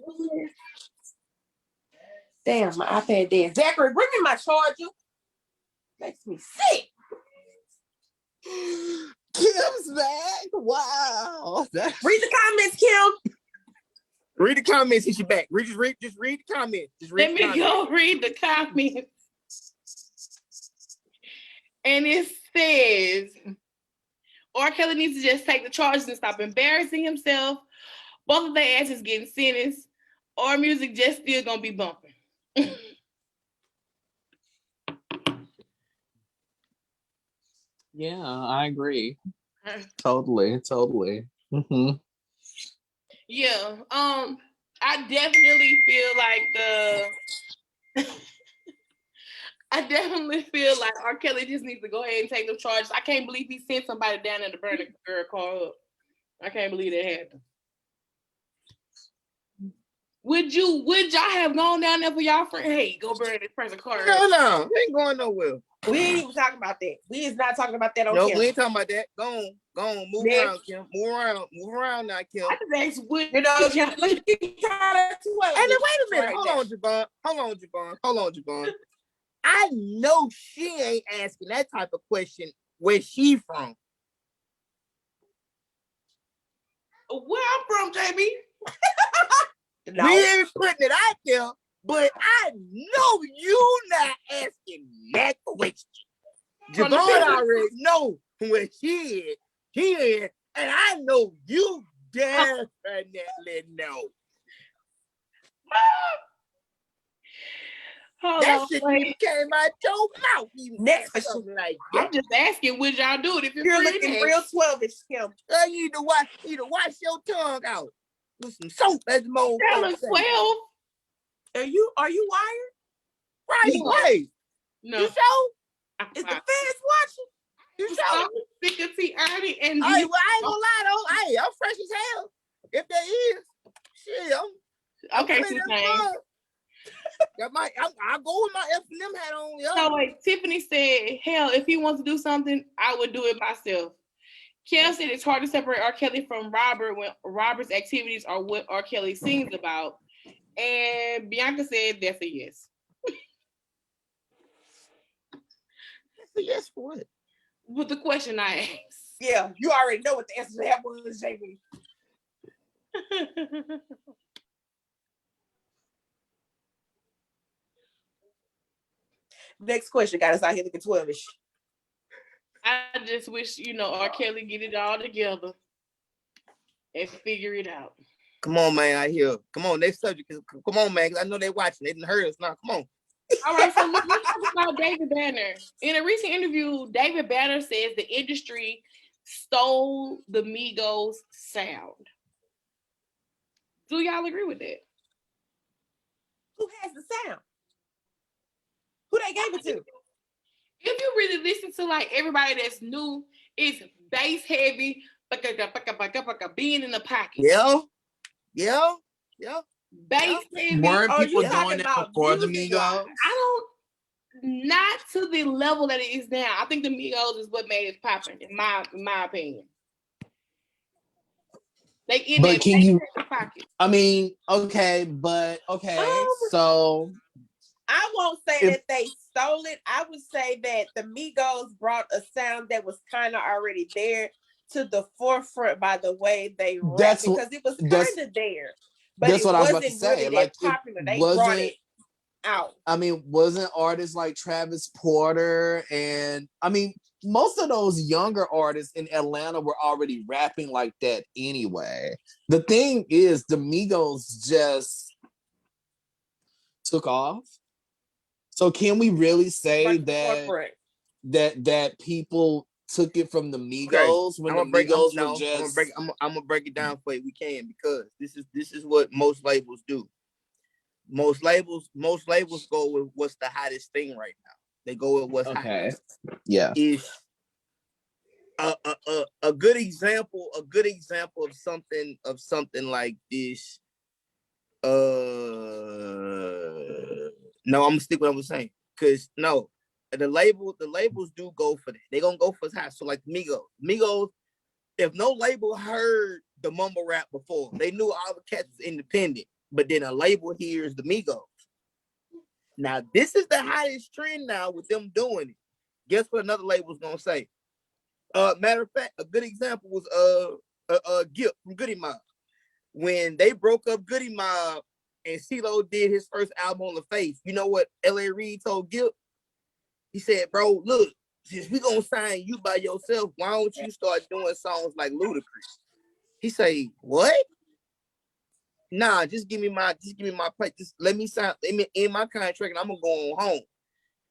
Damn, my iPad dead. Zachary, bring me my charger. Makes me sick. Kim's back. Wow. Read the comments, Kim. Read the comments. He's back. Just read the comments. Let me go read the comments. And it says, R. Kelly needs to just take the charges and stop embarrassing himself. Both of their asses getting sentenced. Or music just still gonna be bumping. Yeah, I agree. Totally. Mm-hmm. Yeah. I definitely feel like I definitely feel like R. Kelly just needs to go ahead and take the charges. I can't believe he sent somebody down there to burn the girl car up. I can't believe that happened. Would y'all have gone down there for y'all friend? Hey, go burn this person's car. No, we ain't going nowhere. We ain't even talking about that. We is not talking about that on No, Kim. we ain't talking about that. Go on, move around, Kim. Move around now, Kim. I just asked, you know, and then wait a minute. Hold on, Javon. I know she ain't asking that type of question. Where she from? Where I'm from, JB? No. We ain't putting it out there, but I know you not asking that question. Javon already know where she is. He is, and I know you definitely know. That shit even came out your mouth. Next question, like that. I'm just asking, would y'all do it if you're looking real 12ish, Kim? You need to wash your tongue out with some soap, as Mo. Tell us 12. Are you wired? Right. No. You show? Is the feds watching? You show? Thick and T Ernie and I ain't gonna lie though. Hey, I'm fresh as hell. If there is, shit, I'm okay, I'll go with my F&M hat on. Yo. So wait, Tiffany said, hell, if he wants to do something, I would do it myself. Kel said it's hard to separate R. Kelly from Robert when Robert's activities are what R. Kelly sings about. And Bianca said that's a yes. That's a yes for what? With the question I asked. Yeah, you already know what the answer to that was, JB. Next question got us out here looking 12ish. I just wish, R. Kelly get it all together and figure it out. Come on, man, out here. Come on, next subject. Come on, man, because I know they're watching. They didn't heard us now. Come on. All right, so let's talk about David Banner. In a recent interview, David Banner says the industry stole the Migos sound. Do y'all agree with that? Who has the sound? Who they gave it to? If you really listen to like everybody that's new, it's bass heavy, being in the pocket. Yeah. Bass heavy. Weren't people doing that before the Migos? Not to the level that it is now. I think the Migos is what made it popping, in my opinion. They in but that can you? pocket. I mean, okay, so I won't say that they stole it. I would say that the Migos brought a sound that was kind of already there to the forefront by the way they rap, because it was kind of there, but that's it what I was about to wasn't say. really Like, that popular. They brought it out. I mean, wasn't artists like Travis Porter and I mean, most of those younger artists in Atlanta were already rapping like that anyway. The thing is, the Migos just took off. So can we really say that people took it from the Migos when the Migos were just? I'm gonna break it down for you. We can, because this is what most labels do. Most labels go with what's the hottest thing right now. They go with what's hot. Yeah. Is a good example of something like this. No, I'm gonna stick with what I was saying, because no, the labels do go for that. They're gonna go for hot. So like Migos, if no label heard the mumble rap before, they knew all the cats was independent, but then a label hears the Migos. Now this is the hottest trend now with them doing it. Guess what another label's gonna say? Matter of fact, a good example was Gipp from Goody Mob. When they broke up Goody Mob and CeeLo did his first album on the Face, you know what L.A. Reid told Gipp? He said, bro, look, since we gonna sign you by yourself, why don't you start doing songs like Ludacris? He say, what? Nah, just give me my place. Just let me end my contract and I'm gonna go on home.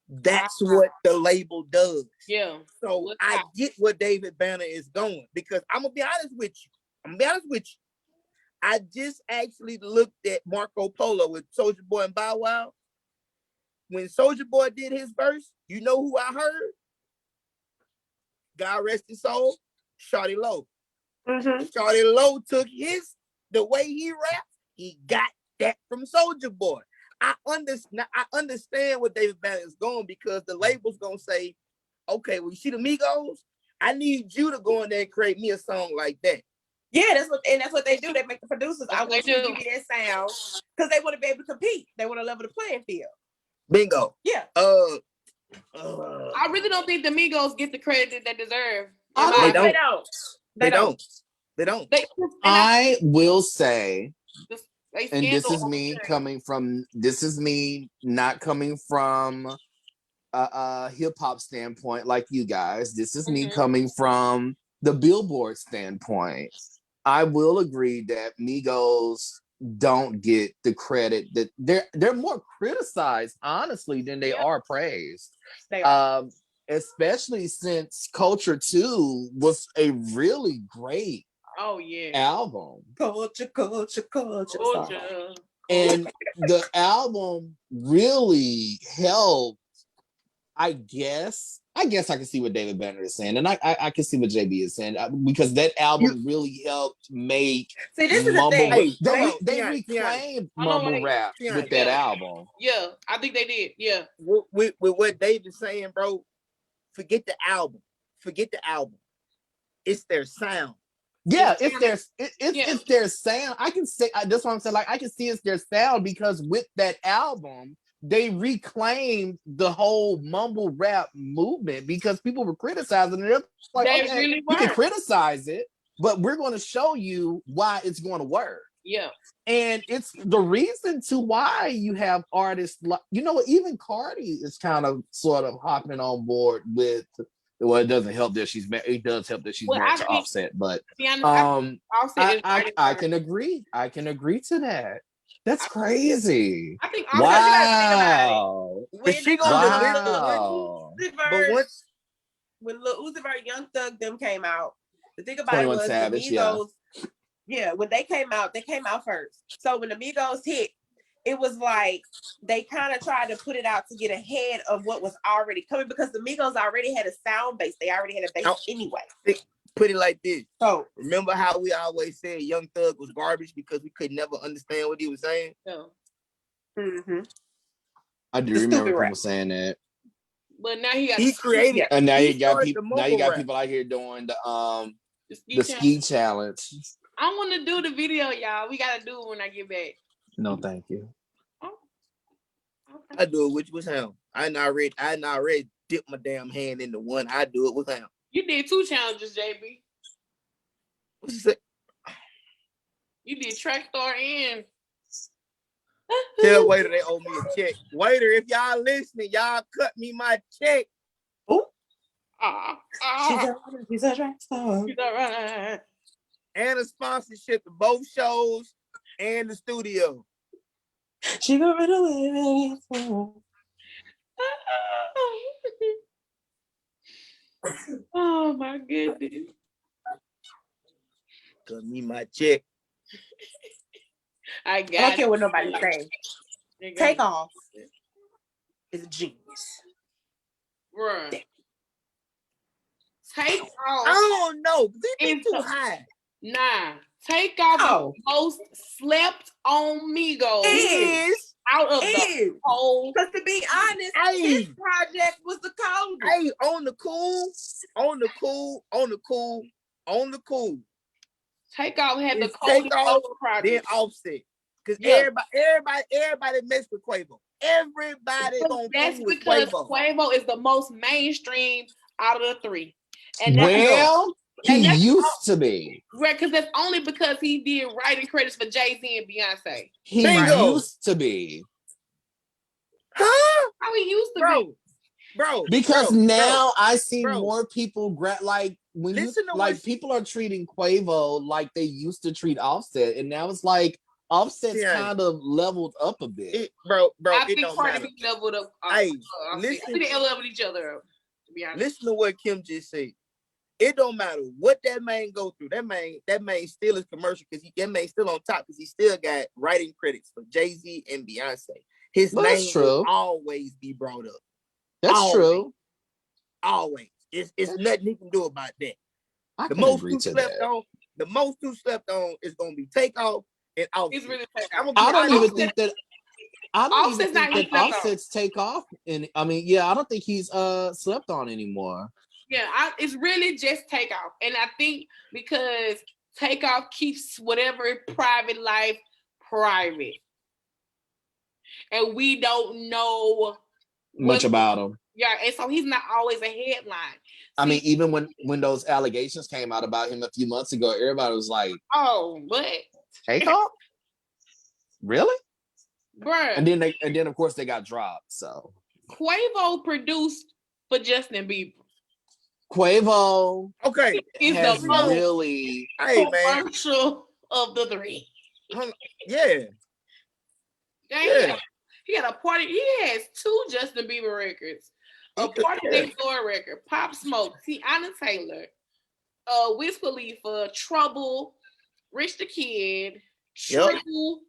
That's what the label does. Yeah. So I get where David Banner is going, because I'm gonna be honest with you. I just actually looked at Marco Polo with Soulja Boy and Bow Wow. When Soulja Boy did his verse, you know who I heard? God rest his soul, Shawty Low. Mm-hmm. Shawty Low took the way he raps, he got that from Soulja Boy. I understand what David Banner is going, because the label's gonna say, okay, well, you see the Migos? I need you to go in there and create me a song like that. Yeah, that's what they do. They make the producers. I want you to give me that sound, because they want to be able to compete. They want to level the playing field. Bingo. Yeah. I really don't think the Migos get the credit that they deserve. They don't. I will say, and this is me not coming from a hip hop standpoint like you guys. This is me coming from the Billboard standpoint. I will agree that Migos don't get the credit that they're more criticized, honestly, than they are praised. Especially since Culture 2 was a really great album. Culture. And the album really helped. I guess I can see what David Banner is saying, and I can see what JB is saying, because that album really helped make. See, this is the thing. Hey, they reclaimed mumble rap with that album. Yeah, I think they did. Yeah. With what David's saying, bro, forget the album. It's their sound. Yeah, it's their sound. I can say that's what I'm saying. Like, I can see it's their sound, because with that album, they reclaimed the whole mumble rap movement, because people were criticizing it. Like, okay, you can criticize it, but we're going to show you why it's going to work. Yeah. And it's the reason to why you have artists like, even Cardi is kind of sort of hopping on board with. Well, it doesn't help that it does help that she's married to Offset, but I can agree. I can agree to that. That's crazy. I think wow. But she gonna when Lil Uzi Vert, Young Thug, them came out, the thing about it was Savage, the Migos, when they came out first. So when the Migos hit, it was like they kind of tried to put it out to get ahead of what was already coming, because the Migos already had a sound base. They already had a base anyway. Put it like this. So remember how we always said Young Thug was garbage because we could never understand what he was saying? Yeah. Mm-hmm. I do remember people saying that. But now he created, and now you got people out here doing the ski challenge. I want to do the video, y'all. We gotta do it when I get back. No, thank you. Oh, okay. I do it with him. I not ready dip my damn hand into one. I do it with him. You did 2 challenges, JB. What you say? You did track star and Tell waiter they owe me a check. Waiter, if y'all listening, y'all cut me my check. Oh, she's a track star. She's a runner. And a sponsorship to both shows and the studio. She gonna run away. Oh my goodness. Cut me my check. I got I don't care what nobody say. Take off is a genius. Bruh. Take off. I don't know. They be too high. Nah. Take off the most slept on Migos Is out of the whole. Because to be honest, his project was the coldest. Hey, on the cool. Take off had the It's coldest Takeoff, project. then Offset. Because everybody mess with Quavo. Everybody gonna that's fool with because Quavo. is the most mainstream out of the 3. And he used to be. Right, because that's only because he did writing credits for Jay-Z and Beyonce. He used to be. Huh? How he used to be. Bro. Because now I see more people people are treating Quavo like they used to treat Offset, and now it's like Offset's kind of leveled up a bit. I think Cardi B leveled up. Listen, they leveled each other up, to be honest. Listen to what Kim just said. It don't matter what that man go through. That man still is commercial because that man still on top because he still got writing credits for Jay-Z and Beyonce. His name will always be brought up. That's true. Always. It's nothing he can do about that. The most who slept on is gonna be Takeoff and Offset. He's really Takeoff. I don't even think that Offset's Takeoff. And I mean, I don't think he's slept on anymore. Yeah, it's really just Takeoff. And I think because Takeoff keeps whatever private life private. And we don't know much about him. Yeah, and so he's not always a headline. I mean, even when those allegations came out about him a few months ago, everybody was like, "Oh, what? Takeoff? Really?" Bruh. And then of course they got dropped. So Quavo produced for Justin Bieber. Quavo, is the most commercial of the 3. Yeah. Damn. He had a party. He has 2 Justin Bieber records. A Party Next Door record, Pop Smoke, Tiana Taylor, Wiz Khalifa, Trouble, Rich the Kid, Triple.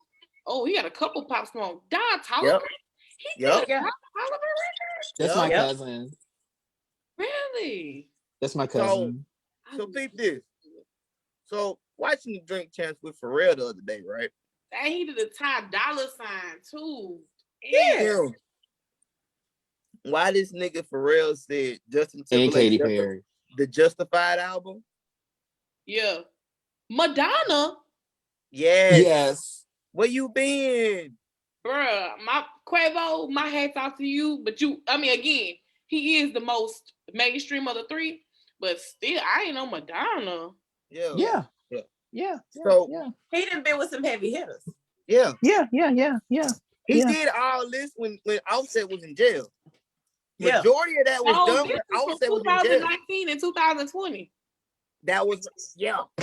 Oh, he had a couple Pop Smoke. Don Toliver. He did a Don Toliver record. That's my cousin. Really? That's my cousin. So peep this. So watching the Drink Champs with Pharrell the other day, right? And he did a Ty Dolla Sign too. Yeah. Why this nigga Pharrell said Justin Timberlake and Katy Perry, the Justified album? Yeah. Madonna. Yes. Where you been? Bruh, my Quavo, my hats off to you. But again, he is the most mainstream of the 3, but still, I ain't on Madonna. Yeah. So he done been with some heavy hitters. Yeah. He Yeah. did all this when Offset was in jail. Majority of that was done when Offset was in jail. 2019 and 2020. That was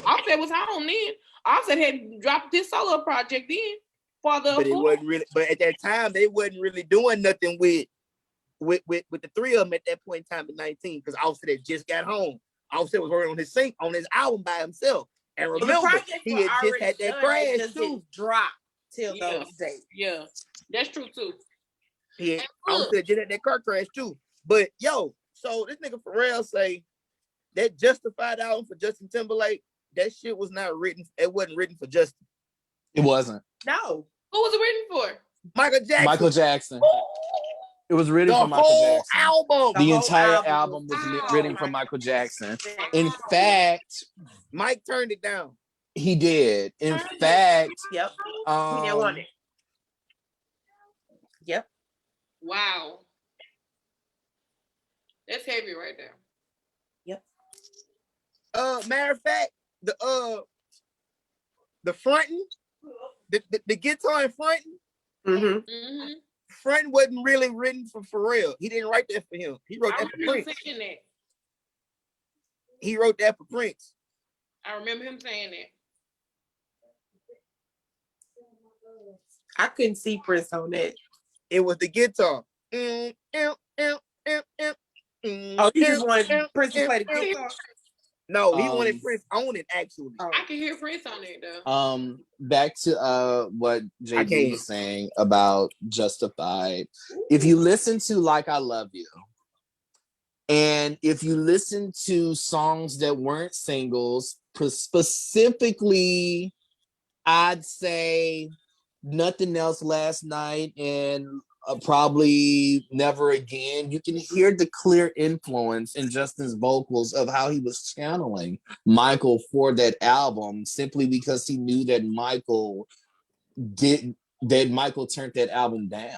Offset was home then. Offset had dropped this solo project then. But it wasn't really. But at that time, they wasn't really doing nothing with the 3 of them at that point in time in 19 because Offset had just got home. Offset was working on his album by himself. And remember, he had just had that crash too. Drop till those days. Yeah, that's true too. Yeah, Offset just had that car crash too. But so this nigga Pharrell say that Justified album for Justin Timberlake, that shit was not written. It wasn't written for Justin. It wasn't. No. Who was it written for? Michael Jackson. It was written for Michael Jackson. Album. The entire album was written for Michael Jackson. In fact, Mike turned it down. He did. In fact, yep. He didn't want it. Yep. Wow. That's heavy right there. Yep. Matter of fact, the fronting, the guitar in fronting, fronting wasn't really written for Pharrell. He didn't write that for him. He wrote that for Prince. He wrote that for Prince. I remember him saying that. I couldn't see Prince on that. It was the guitar. Oh, you just wanted Prince to play the guitar? No, he wanted Prince on it, actually. I can hear Prince on it, though. Back to what JB was saying about Justified. If you listen to Like I Love You, and if you listen to songs that weren't singles, specifically, I'd say Nothing Else Last Night and probably Never Again, you can hear the clear influence in Justin's vocals of how he was channeling Michael for that album, simply because he knew that Michael turned that album down.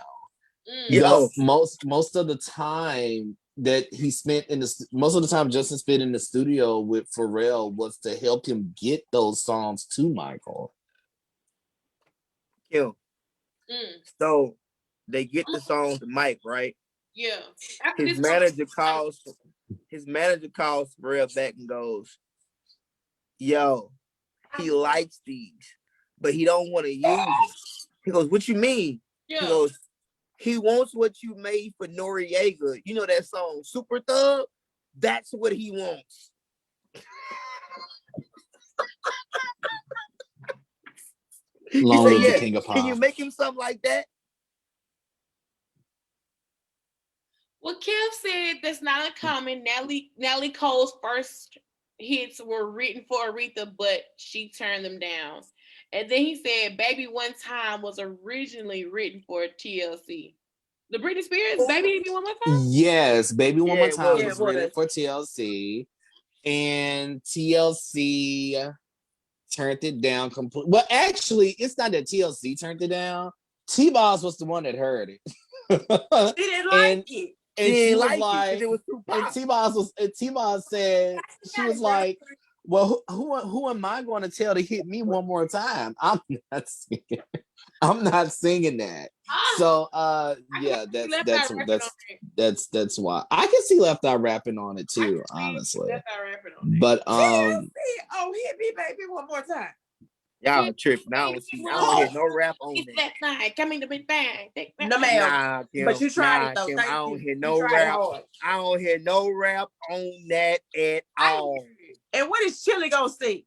Most of the time that he spent most of the time Justin spent in the studio with Pharrell was to help him get those songs to Michael. Yeah. So they get the song to Mike, right? Yeah. His manager calls Pharrell back and goes, "Yo, he likes these, but he don't want to use them." He goes, "What you mean?" Yeah. He goes, "He wants what you made for Noriega. You know that song, Super Thug? That's what he wants." Long live the King of Pop. Can you make him something like that? Well, Kev said that's not uncommon. Natalie Cole's first hits were written for Aretha, but she turned them down. And then he said Baby One Time was originally written for TLC. The Britney Spears, Baby One More Time? Yes, Baby One More Time was written for TLC. And TLC turned it down completely. Well, actually, it's not that TLC turned it down. T-Boz was the one that heard it. She didn't like it. And she was like, and T-Boz said, she was like, well, who am I going to tell to hit me one more time? I'm not singing that. So yeah, that's why I can see Left Eye rapping on it too, honestly. But hit me, baby, one more time. Y'all tripping. I don't hear no rap on that. That night, coming to Big Bang. No, ma'am. But you tried it though. Kim, I don't hear no rap. I don't hear no rap on that at all. And what is Chili gonna sing?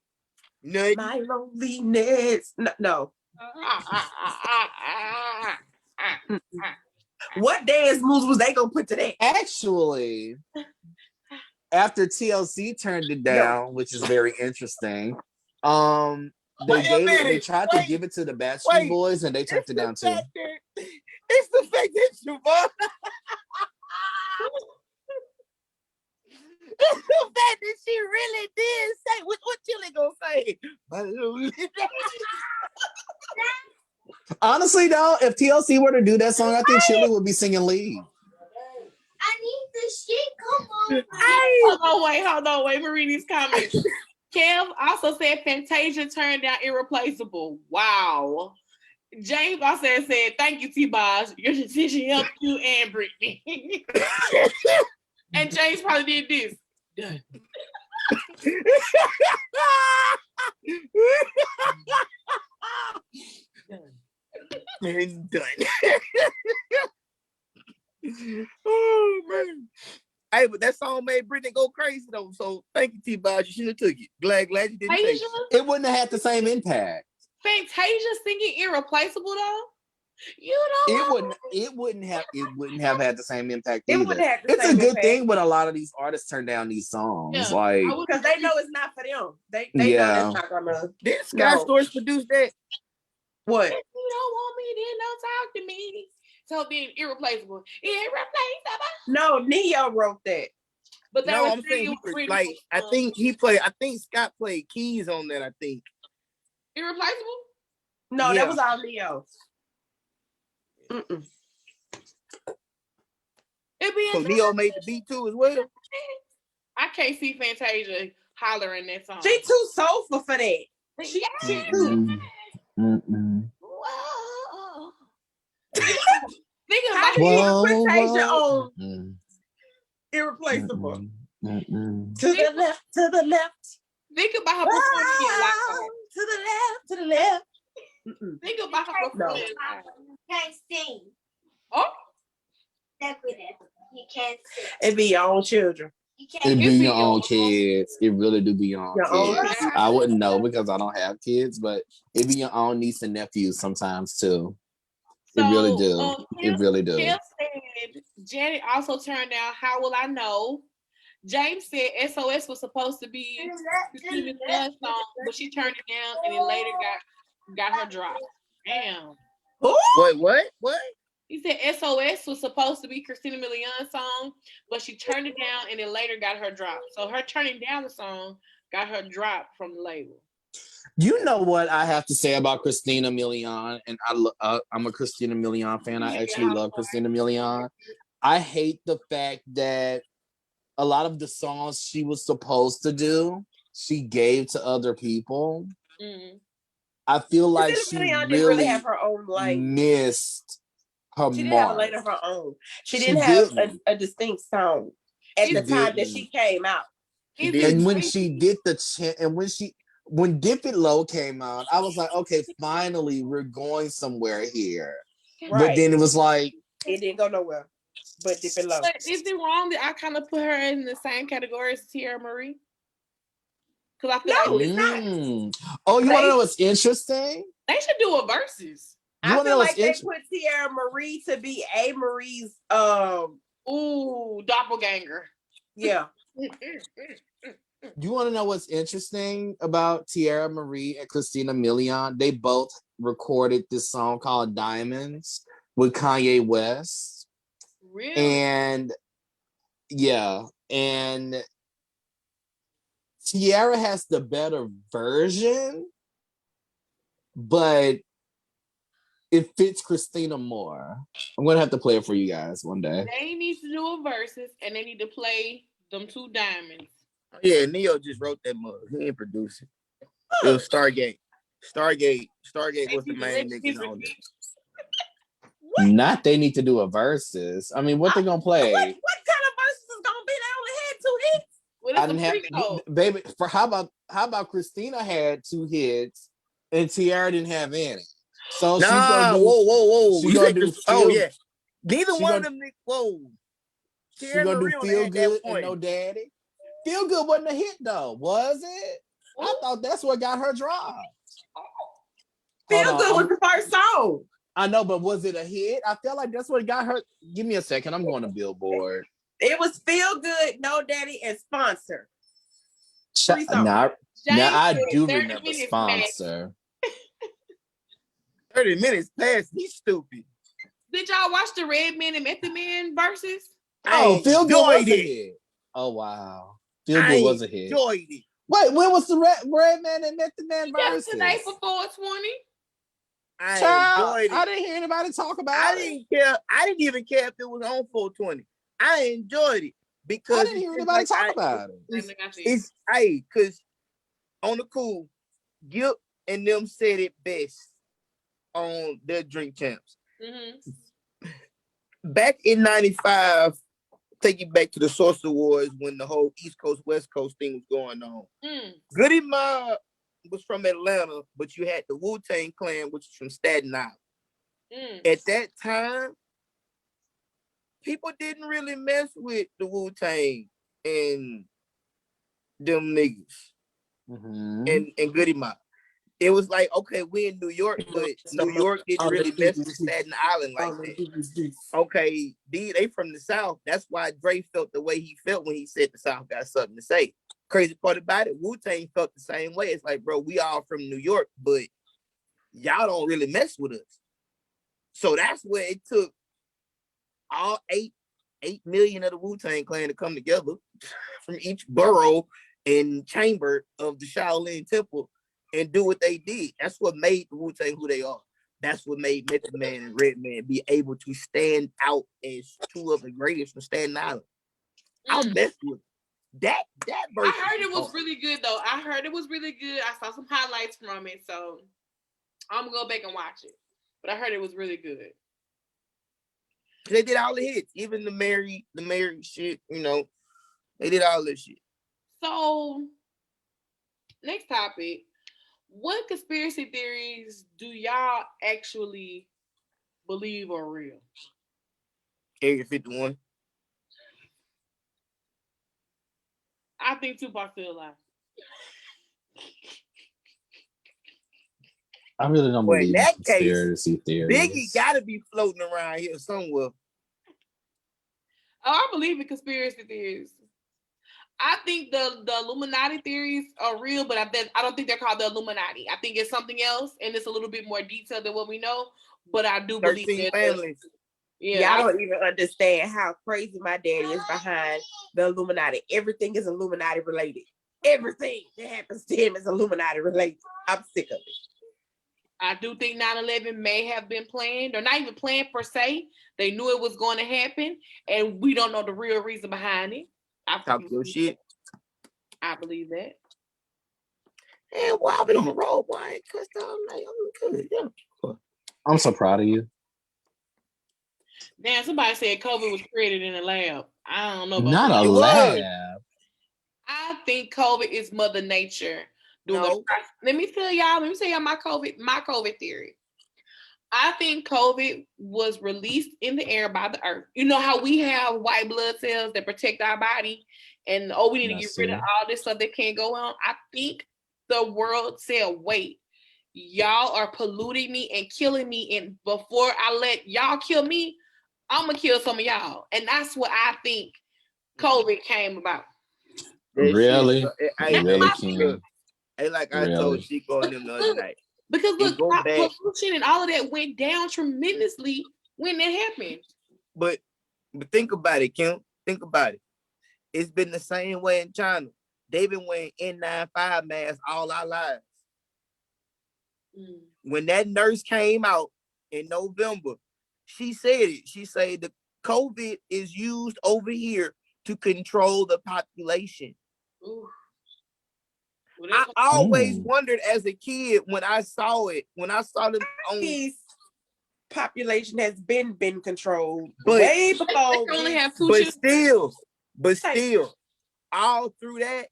Nothing. My loneliness. No. What dance moves was they gonna put to that? Actually, after TLC turned it down, which is very interesting, they tried to give it to the Backstreet Boys and they turned it down too. It's the fact that you bought. It's the fact that she really did say what Chili gonna say. Honestly, though, if TLC were to do that song, I think Chili would be singing lead. I need the shit. Come on. Hold on, wait. Read these comments. Kev also said Fantasia turned down Irreplaceable. Wow. James also said, thank you, T-Boz. Your decision helped you and Britney. And James probably did this. Done. And done. Oh man. Hey, but that song made Britney go crazy though. So thank you, T-Boz. You should have took it. Glad you didn't take it. It wouldn't have had the same impact. Fantasia singing Irreplaceable though? It wouldn't have had the same impact either. It's a good thing when a lot of these artists turn down these songs. Yeah. Like, because they know it's not for them. They know that's not gonna. Did Sky Stores produce that? What? If you don't want me, then don't talk to me. So then Irreplaceable. No, Neo wrote that. But no, I'm saying I think Scott played keys on that, I think. Irreplaceable? No, that was all Neo. So Neo made the beat too as well. I can't see Fantasia hollering that song. She too soulful for that. She too. Whoa. Thinking How about do you even put Tasia on Irreplaceable? To the left, to the left. Think about her performing it live. To the left, to the left. Think about her performing it live. You can't sing. Oh, That's what it is. You can't sing. It be your own children. You It can't be your own kids. It really do be your own Your own kids. kids. I wouldn't know because I don't have kids, but it be your own niece and nephews sometimes too. It really do. It really do. Kim said Janet also turned down How Will I Know? James said SOS was supposed to be Christina Milian's song, but she turned it down and it later got her dropped. Damn. Wait, what? He said SOS was supposed to be Christina Milian's song, but she turned it down and it later got her dropped. So her turning down the song got her dropped from the label. You know what I have to say about Christina Milian, and I'm a Christina Milian fan. I actually love Christina Milian. I hate the fact that a lot of the songs she was supposed to do, she gave to other people. Mm-hmm. I feel like she really have her own lane. missed her She didn't mark. have a lane of her own. She didn't have a distinct sound at the time that she came out. And when she did when Dip It Low came out, I was like, okay, finally we're going somewhere here. Right. But then it was like it didn't go nowhere. But Dip It Low. But is it wrong that I kind of put her in the same category as Tierra Marie? Because I feel it's not. Oh, you want to know what's interesting? They should do a versus. I feel like they put Tierra Marie to be A Marie's doppelganger. Yeah. You want to know what's interesting about Tierra Marie and Christina Milian? They both recorded this song called Diamonds with Kanye West. Really? And Tierra has the better version, but it fits Christina more. I'm gonna have to play it for you guys one day. They need to do a versus, and they need to play them two diamonds. Yeah, Neo just wrote that mug. He didn't produce it. It was Stargate. Stargate was the main niggas on it. Not they need to do a versus. I mean, what they gonna play? What kind of versus is gonna be? They only had 2 hits. Well, I didn't have, baby. For how about Christina had 2 hits and Tierra didn't have any. So she's gonna do. Whoa! She's gonna do. Neither one of them. Whoa. She's gonna do Feel Good and No Daddy. Feel Good wasn't a hit though, was it? I thought that's what got her dropped. Feel Good was the first song. I know, but was it a hit? I feel like that's what got her. Give me a second. I'm going to Billboard. It was Feel Good, No Daddy, and Sponsor. Now I do remember Sponsor. 30 minutes past. He's stupid. Did y'all watch the Redman and Method Man versus? Oh, Feel Good was a hit. Oh wow, Feel Good was a hit. Enjoyed it. Wait, when was the Redman and Method Man versus? Yesterday for 420. I didn't hear anybody talk about it. I didn't care. I didn't even care if it was on 420. I enjoyed it because I didn't hear anybody talk about it. It's because on the cool, Gip and them said it best on their Drink Champs. Mm-hmm. Back in '95, take you back to the Source Awards when the whole East Coast West Coast thing was going on. Goody Mob was from Atlanta, but you had the Wu-Tang Clan, which is from Staten Island. At that time, people didn't really mess with the Wu-Tang and them niggas and Goody Mob. It was like, okay, we in New York, but New York didn't really mess with Staten Island like that. Okay, they from the South. That's why Dre felt the way he felt when he said the South got something to say. Crazy part about it, Wu-Tang felt the same way. It's like, bro, we all from New York, but y'all don't really mess with us. So that's where it took all 8 million of the Wu-Tang Clan to come together from each borough and chamber of the Shaolin Temple and do what they did. That's what made the Wu-Tang who they are. That's what made Method Man and Redman be able to stand out as two of the greatest from Staten Island. I messed with that verse. I heard it was really good though. I heard it was really good. I saw some highlights from it, so I'm gonna go back and watch it. But I heard it was really good. They did all the hits, even the married shit. You know, they did all this shit. So, next topic. What conspiracy theories do y'all actually believe are real? Area 51. I think Tupac's still alive. I really don't believe in conspiracy theories. Biggie gotta be floating around here somewhere. Oh, I believe in conspiracy theories. I think the Illuminati theories are real, but I don't think they're called the Illuminati. I think it's something else, and it's a little bit more detailed than what we know. But I do believe 13 families. Yeah, y'all don't even understand how crazy my daddy is behind the Illuminati. Everything is Illuminati related. Everything that happens to him is Illuminati related. I'm sick of it. I do think 9/11 may have been planned, or not even planned per se. They knew it was going to happen, and we don't know the real reason behind it. Talk your shit. I believe that. And while I've been on the road, boy, I ain't cussed all night. I'm good. Yeah. I'm so proud of you. Damn, somebody said COVID was created in a lab. I don't know about Not that. a lab. I think COVID is Mother Nature doing Let me tell y'all my COVID theory. I think COVID was released in the air by the earth. You know how we have white blood cells that protect our body, and we need to get rid of all this stuff that can't go on. I think the world said, wait, y'all are polluting me and killing me, and before I let y'all kill me, I'm gonna kill some of y'all. And that's what I think COVID came about. Really? Really, King? Hey, like I told Chico and them the other night. Because look, pollution and all of that went down tremendously when that happened. But think about it, Kim. Think about it. It's been the same way in China. They've been wearing N95 masks all our lives. When that nurse came out in November, she said it. She said the COVID is used over here to control the population. Ooh. Well, I always wondered as a kid when I saw them on population has been controlled way before. Only have two but still, all through that,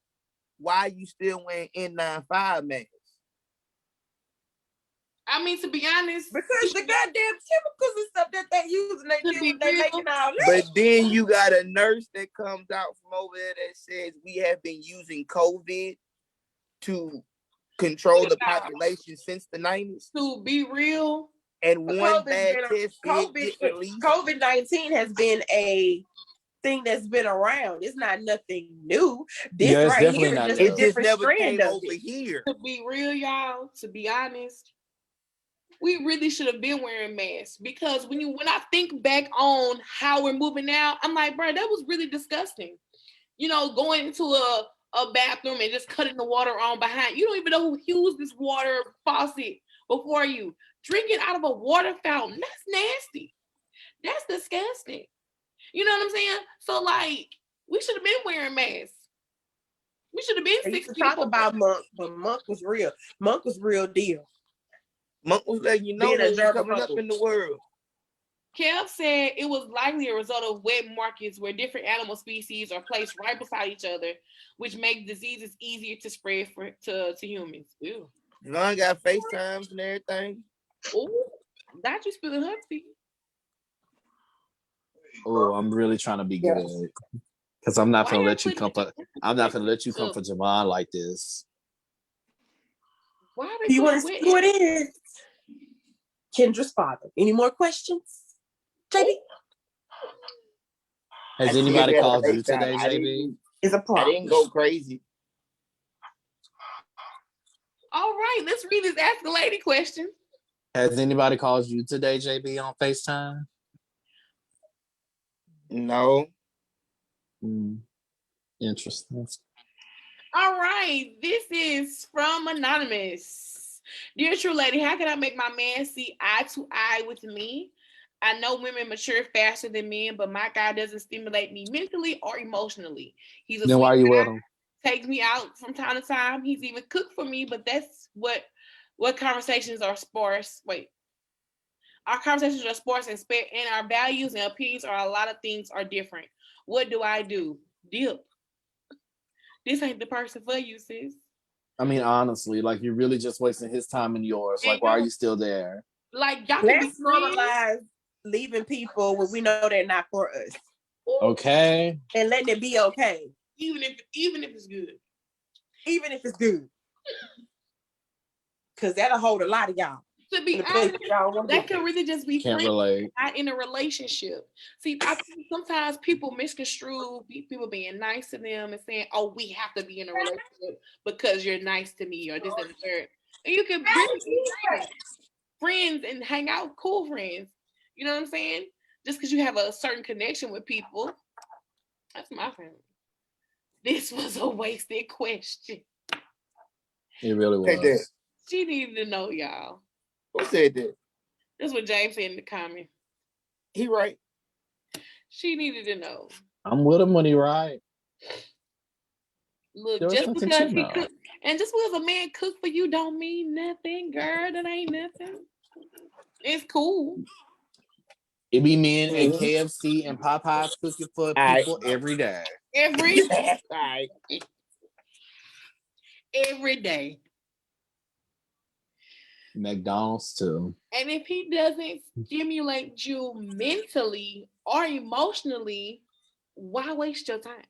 why you still wearing N95 masks? I mean, to be honest, because the goddamn chemicals and stuff that they use, and they making all that. But then you got a nurse that comes out from over there that says we have been using COVID to control the population since the 90s. To be real, and one bad test COVID-19 has been a thing that's been around. It's not nothing new. This right here is just a different strand of it. Here. To be real, y'all, to be honest, we really should have been wearing masks, because when I think back on how we're moving now, I'm like, bro, that was really disgusting. You know, going into a bathroom and just cutting the water on behind. You don't even know who used this water faucet before you. Drinking out of a water fountain. That's nasty. That's disgusting. You know what I'm saying? So, like, we should have been wearing masks. We should have been 6 feet. Talk about Monk, but Monk was real. Monk was real deal. Monk was letting you know that you're coming up in the world. Kev said it was likely a result of wet markets where different animal species are placed right beside each other, which make diseases easier to spread to humans. Ew. John got FaceTimes and everything. Oh, that you spilling her tea. Oh, I'm really trying to be good, because I'm not gonna let you come for. I'm not gonna let you come for Javon like this. Why do you want to see who it is? Kendra's father. Any more questions? JB? Has anybody called you today, JB? It's a problem. I didn't go crazy. All right, let's read this Ask a Lady question. Has anybody called you today, JB, on FaceTime? No. Interesting. All right. This is from Anonymous. Dear True Lady, how can I make my man see eye to eye with me? I know women mature faster than men, but my guy doesn't stimulate me mentally or emotionally. He's a Then why are sweet you guy, with him? takes me out from time to time. He's even cooked for me, but that's what conversations are sparse. Wait, our conversations are sparse and our values and opinions are a lot of things are different. What do I do? Dip. This ain't the person for you, sis. I mean, honestly, like you're really just wasting his time and yours. Like, why are you still there? Like y'all can be Let's normalize leaving people when we know they're not for us. Okay. And letting it be okay. Even if it's good. Even if it's good. Cause that'll hold a lot of y'all. To be honest, that can really just be Can't friends, relate. not in a relationship. See, I think sometimes people misconstrue people being nice to them and saying, "Oh, we have to be in a relationship because you're nice to me," or this and the third. And you can really be friends and hang out, cool friends. You know what I'm saying? Just because you have a certain connection with people. That's my friend. This was a wasted question. It really was. Okay, She needed to know, y'all. Who said that? That's what James said in the comment. He right. She needed to know. I'm with him when he right. Look, There just because he cooked, and just because a man cook for you don't mean nothing, girl. That ain't nothing. It's cool. It be men at KFC and Popeyes cooking for people every day. Every day. McDonald's too. And if he doesn't stimulate you mentally or emotionally, why waste your time?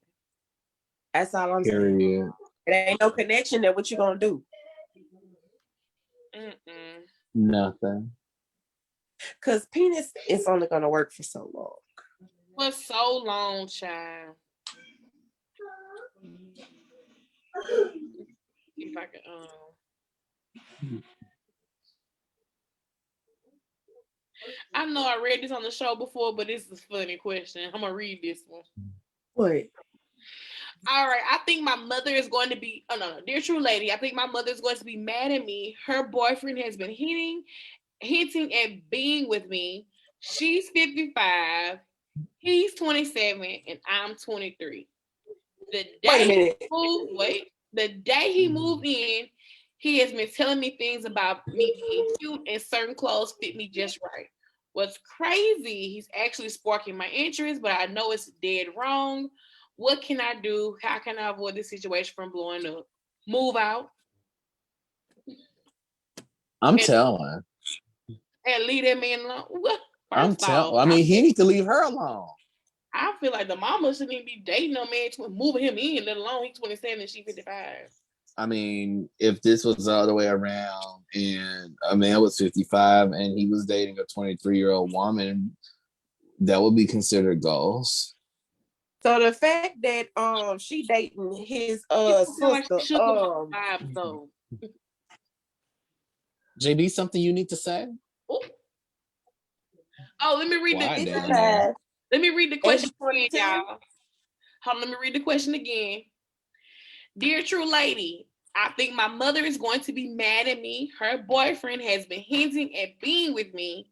That's all I'm saying. It ain't no connection there. What you gonna do? Nothing. Cause penis is only gonna work for so long. For so long, child. If I could, I know I read this on the show before, but this is a funny question. I'm gonna read this one. What? All right, I think my mother is going to be. Oh no, dear true lady, I think my mother is going to be mad at me. Her boyfriend has been hinting at being with me. She's 55, he's 27, and I'm 23. The day the day he moved in, he has been telling me things about me being cute and certain clothes fit me just right. What's crazy, he's actually sparking my interest, but I know it's dead wrong. What can I do? How can I avoid this situation from blowing up? Move out. I'm telling. And leave that man alone. Well, I'm telling. I mean, he needs to leave her alone. I feel like the mama shouldn't even be dating no man, moving him in, let alone he's 27 and she's 55. I mean, if this was the other way around and a man was 55 and he was dating a 23-year-old woman, that would be considered goals. So the fact that she dating his sister JB, something you need to say? Oh, let me read let me read the question again, y'all. Hold on, let me read the question again. Dear true lady, I think my mother is going to be mad at me. Her boyfriend has been hinting at being with me.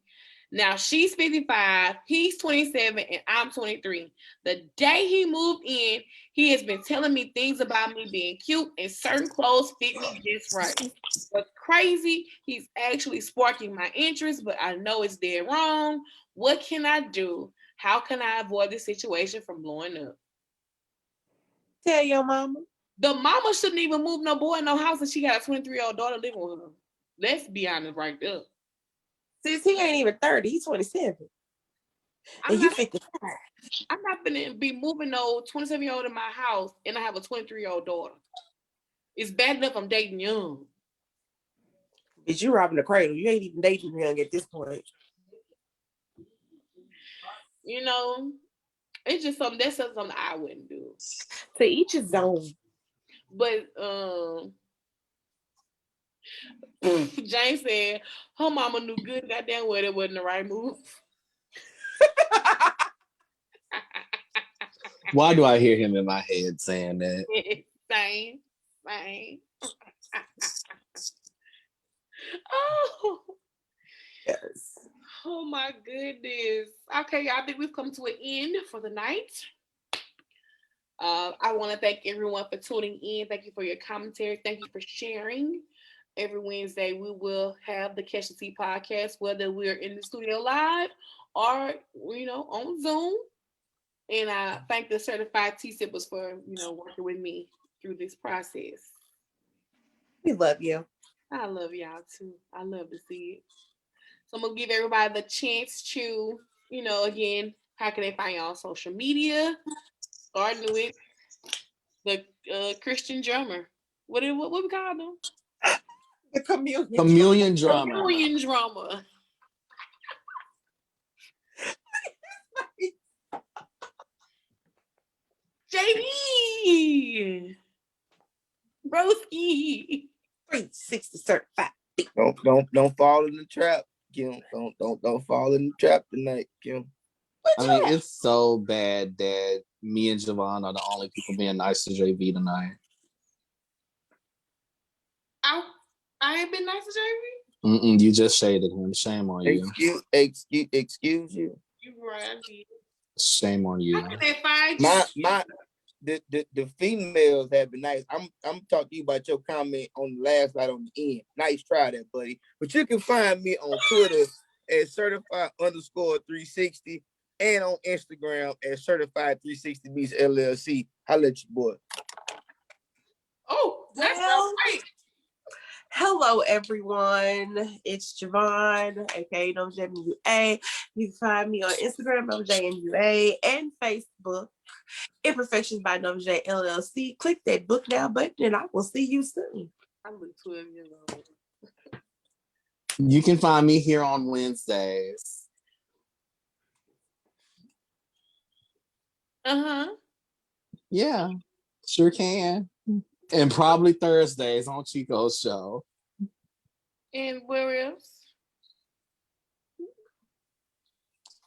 Now she's 55, he's 27, and I'm 23. The day he moved in, he has been telling me things about me being cute and certain clothes fit me just right. What's crazy, he's actually sparking my interest, but I know it's dead wrong. What can I do? How can I avoid this situation from blowing up? Tell your mama. The mama shouldn't even move no boy in no house and she got a 23-year-old daughter living with her. Let's be honest right there. Since he ain't even 30, he's 27. And you 55. I'm not gonna be moving no 27-year-old in my house and I have a 23-year-old daughter. It's bad enough I'm dating young. Bitch, you robbing the cradle. You ain't even dating young at this point. You know, it's just something I wouldn't do. To each his own. But Jane said her mama knew good goddamn well it wasn't the right move. Why do I hear him in my head saying that? Same. man. Oh. Yes. Oh my goodness. Okay, y'all, I think we've come to an end for the night. I want to thank everyone for tuning in. Thank you for your commentary. Thank you for sharing. Every Wednesday, we will have the Catch the Tea podcast, whether we're in the studio live or, on Zoom. And I thank the certified tea sippers for, working with me through this process. We love you. I love y'all too. I love to see it. So I'm going to give everybody the chance to, again, how can they find you on social media? Starting with the Christian drummer. What we call them? The Chameleon drummer. Chameleon drummer. JD. Broski. 360 certified. Don't fall in the trap, Kim. Don't fall in the trap tonight, Kim. I mean, it's so bad that me and Javon are the only people being nice to JV tonight. I ain't been nice to JV? You just shaded him. Shame on you. Excuse you. You right. Shame on you. How can they find you? The females have been nice. I'm talking to you about your comment on the last night on the end. Nice try that, buddy. But you can find me on Twitter at certified_360 and on Instagram at certified360 meets LLC. Holla at your boy. Oh, that's right. Hello, everyone. It's Javon, aka NoJMUA. You can find me on Instagram, NoJMUA, and Facebook, Imperfections by NoJ LLC. Click that book now button, and I will see you soon. I'm 12 years old. You can find me here on Wednesdays. Yeah, sure can. And probably Thursdays on Chico's show. And where else?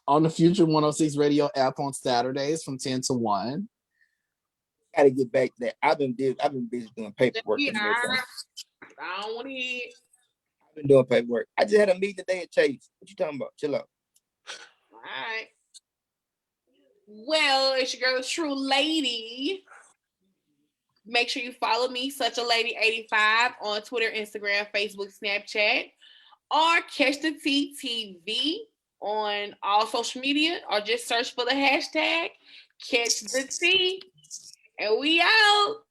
On the Future 106 Radio app on Saturdays from 10 to 1. Gotta get back to that. I've been busy doing paperwork. I don't want to hear it. I've been doing paperwork. I just had a meeting today at Chase. What you talking about? Chill out. All right. Well, it's your girl, the True Lady. Make sure you follow me, Such a Lady 85 on Twitter, Instagram, Facebook, Snapchat, or Catch the Tea TV on all social media, or just search for the hashtag Catch the Tea. And we out.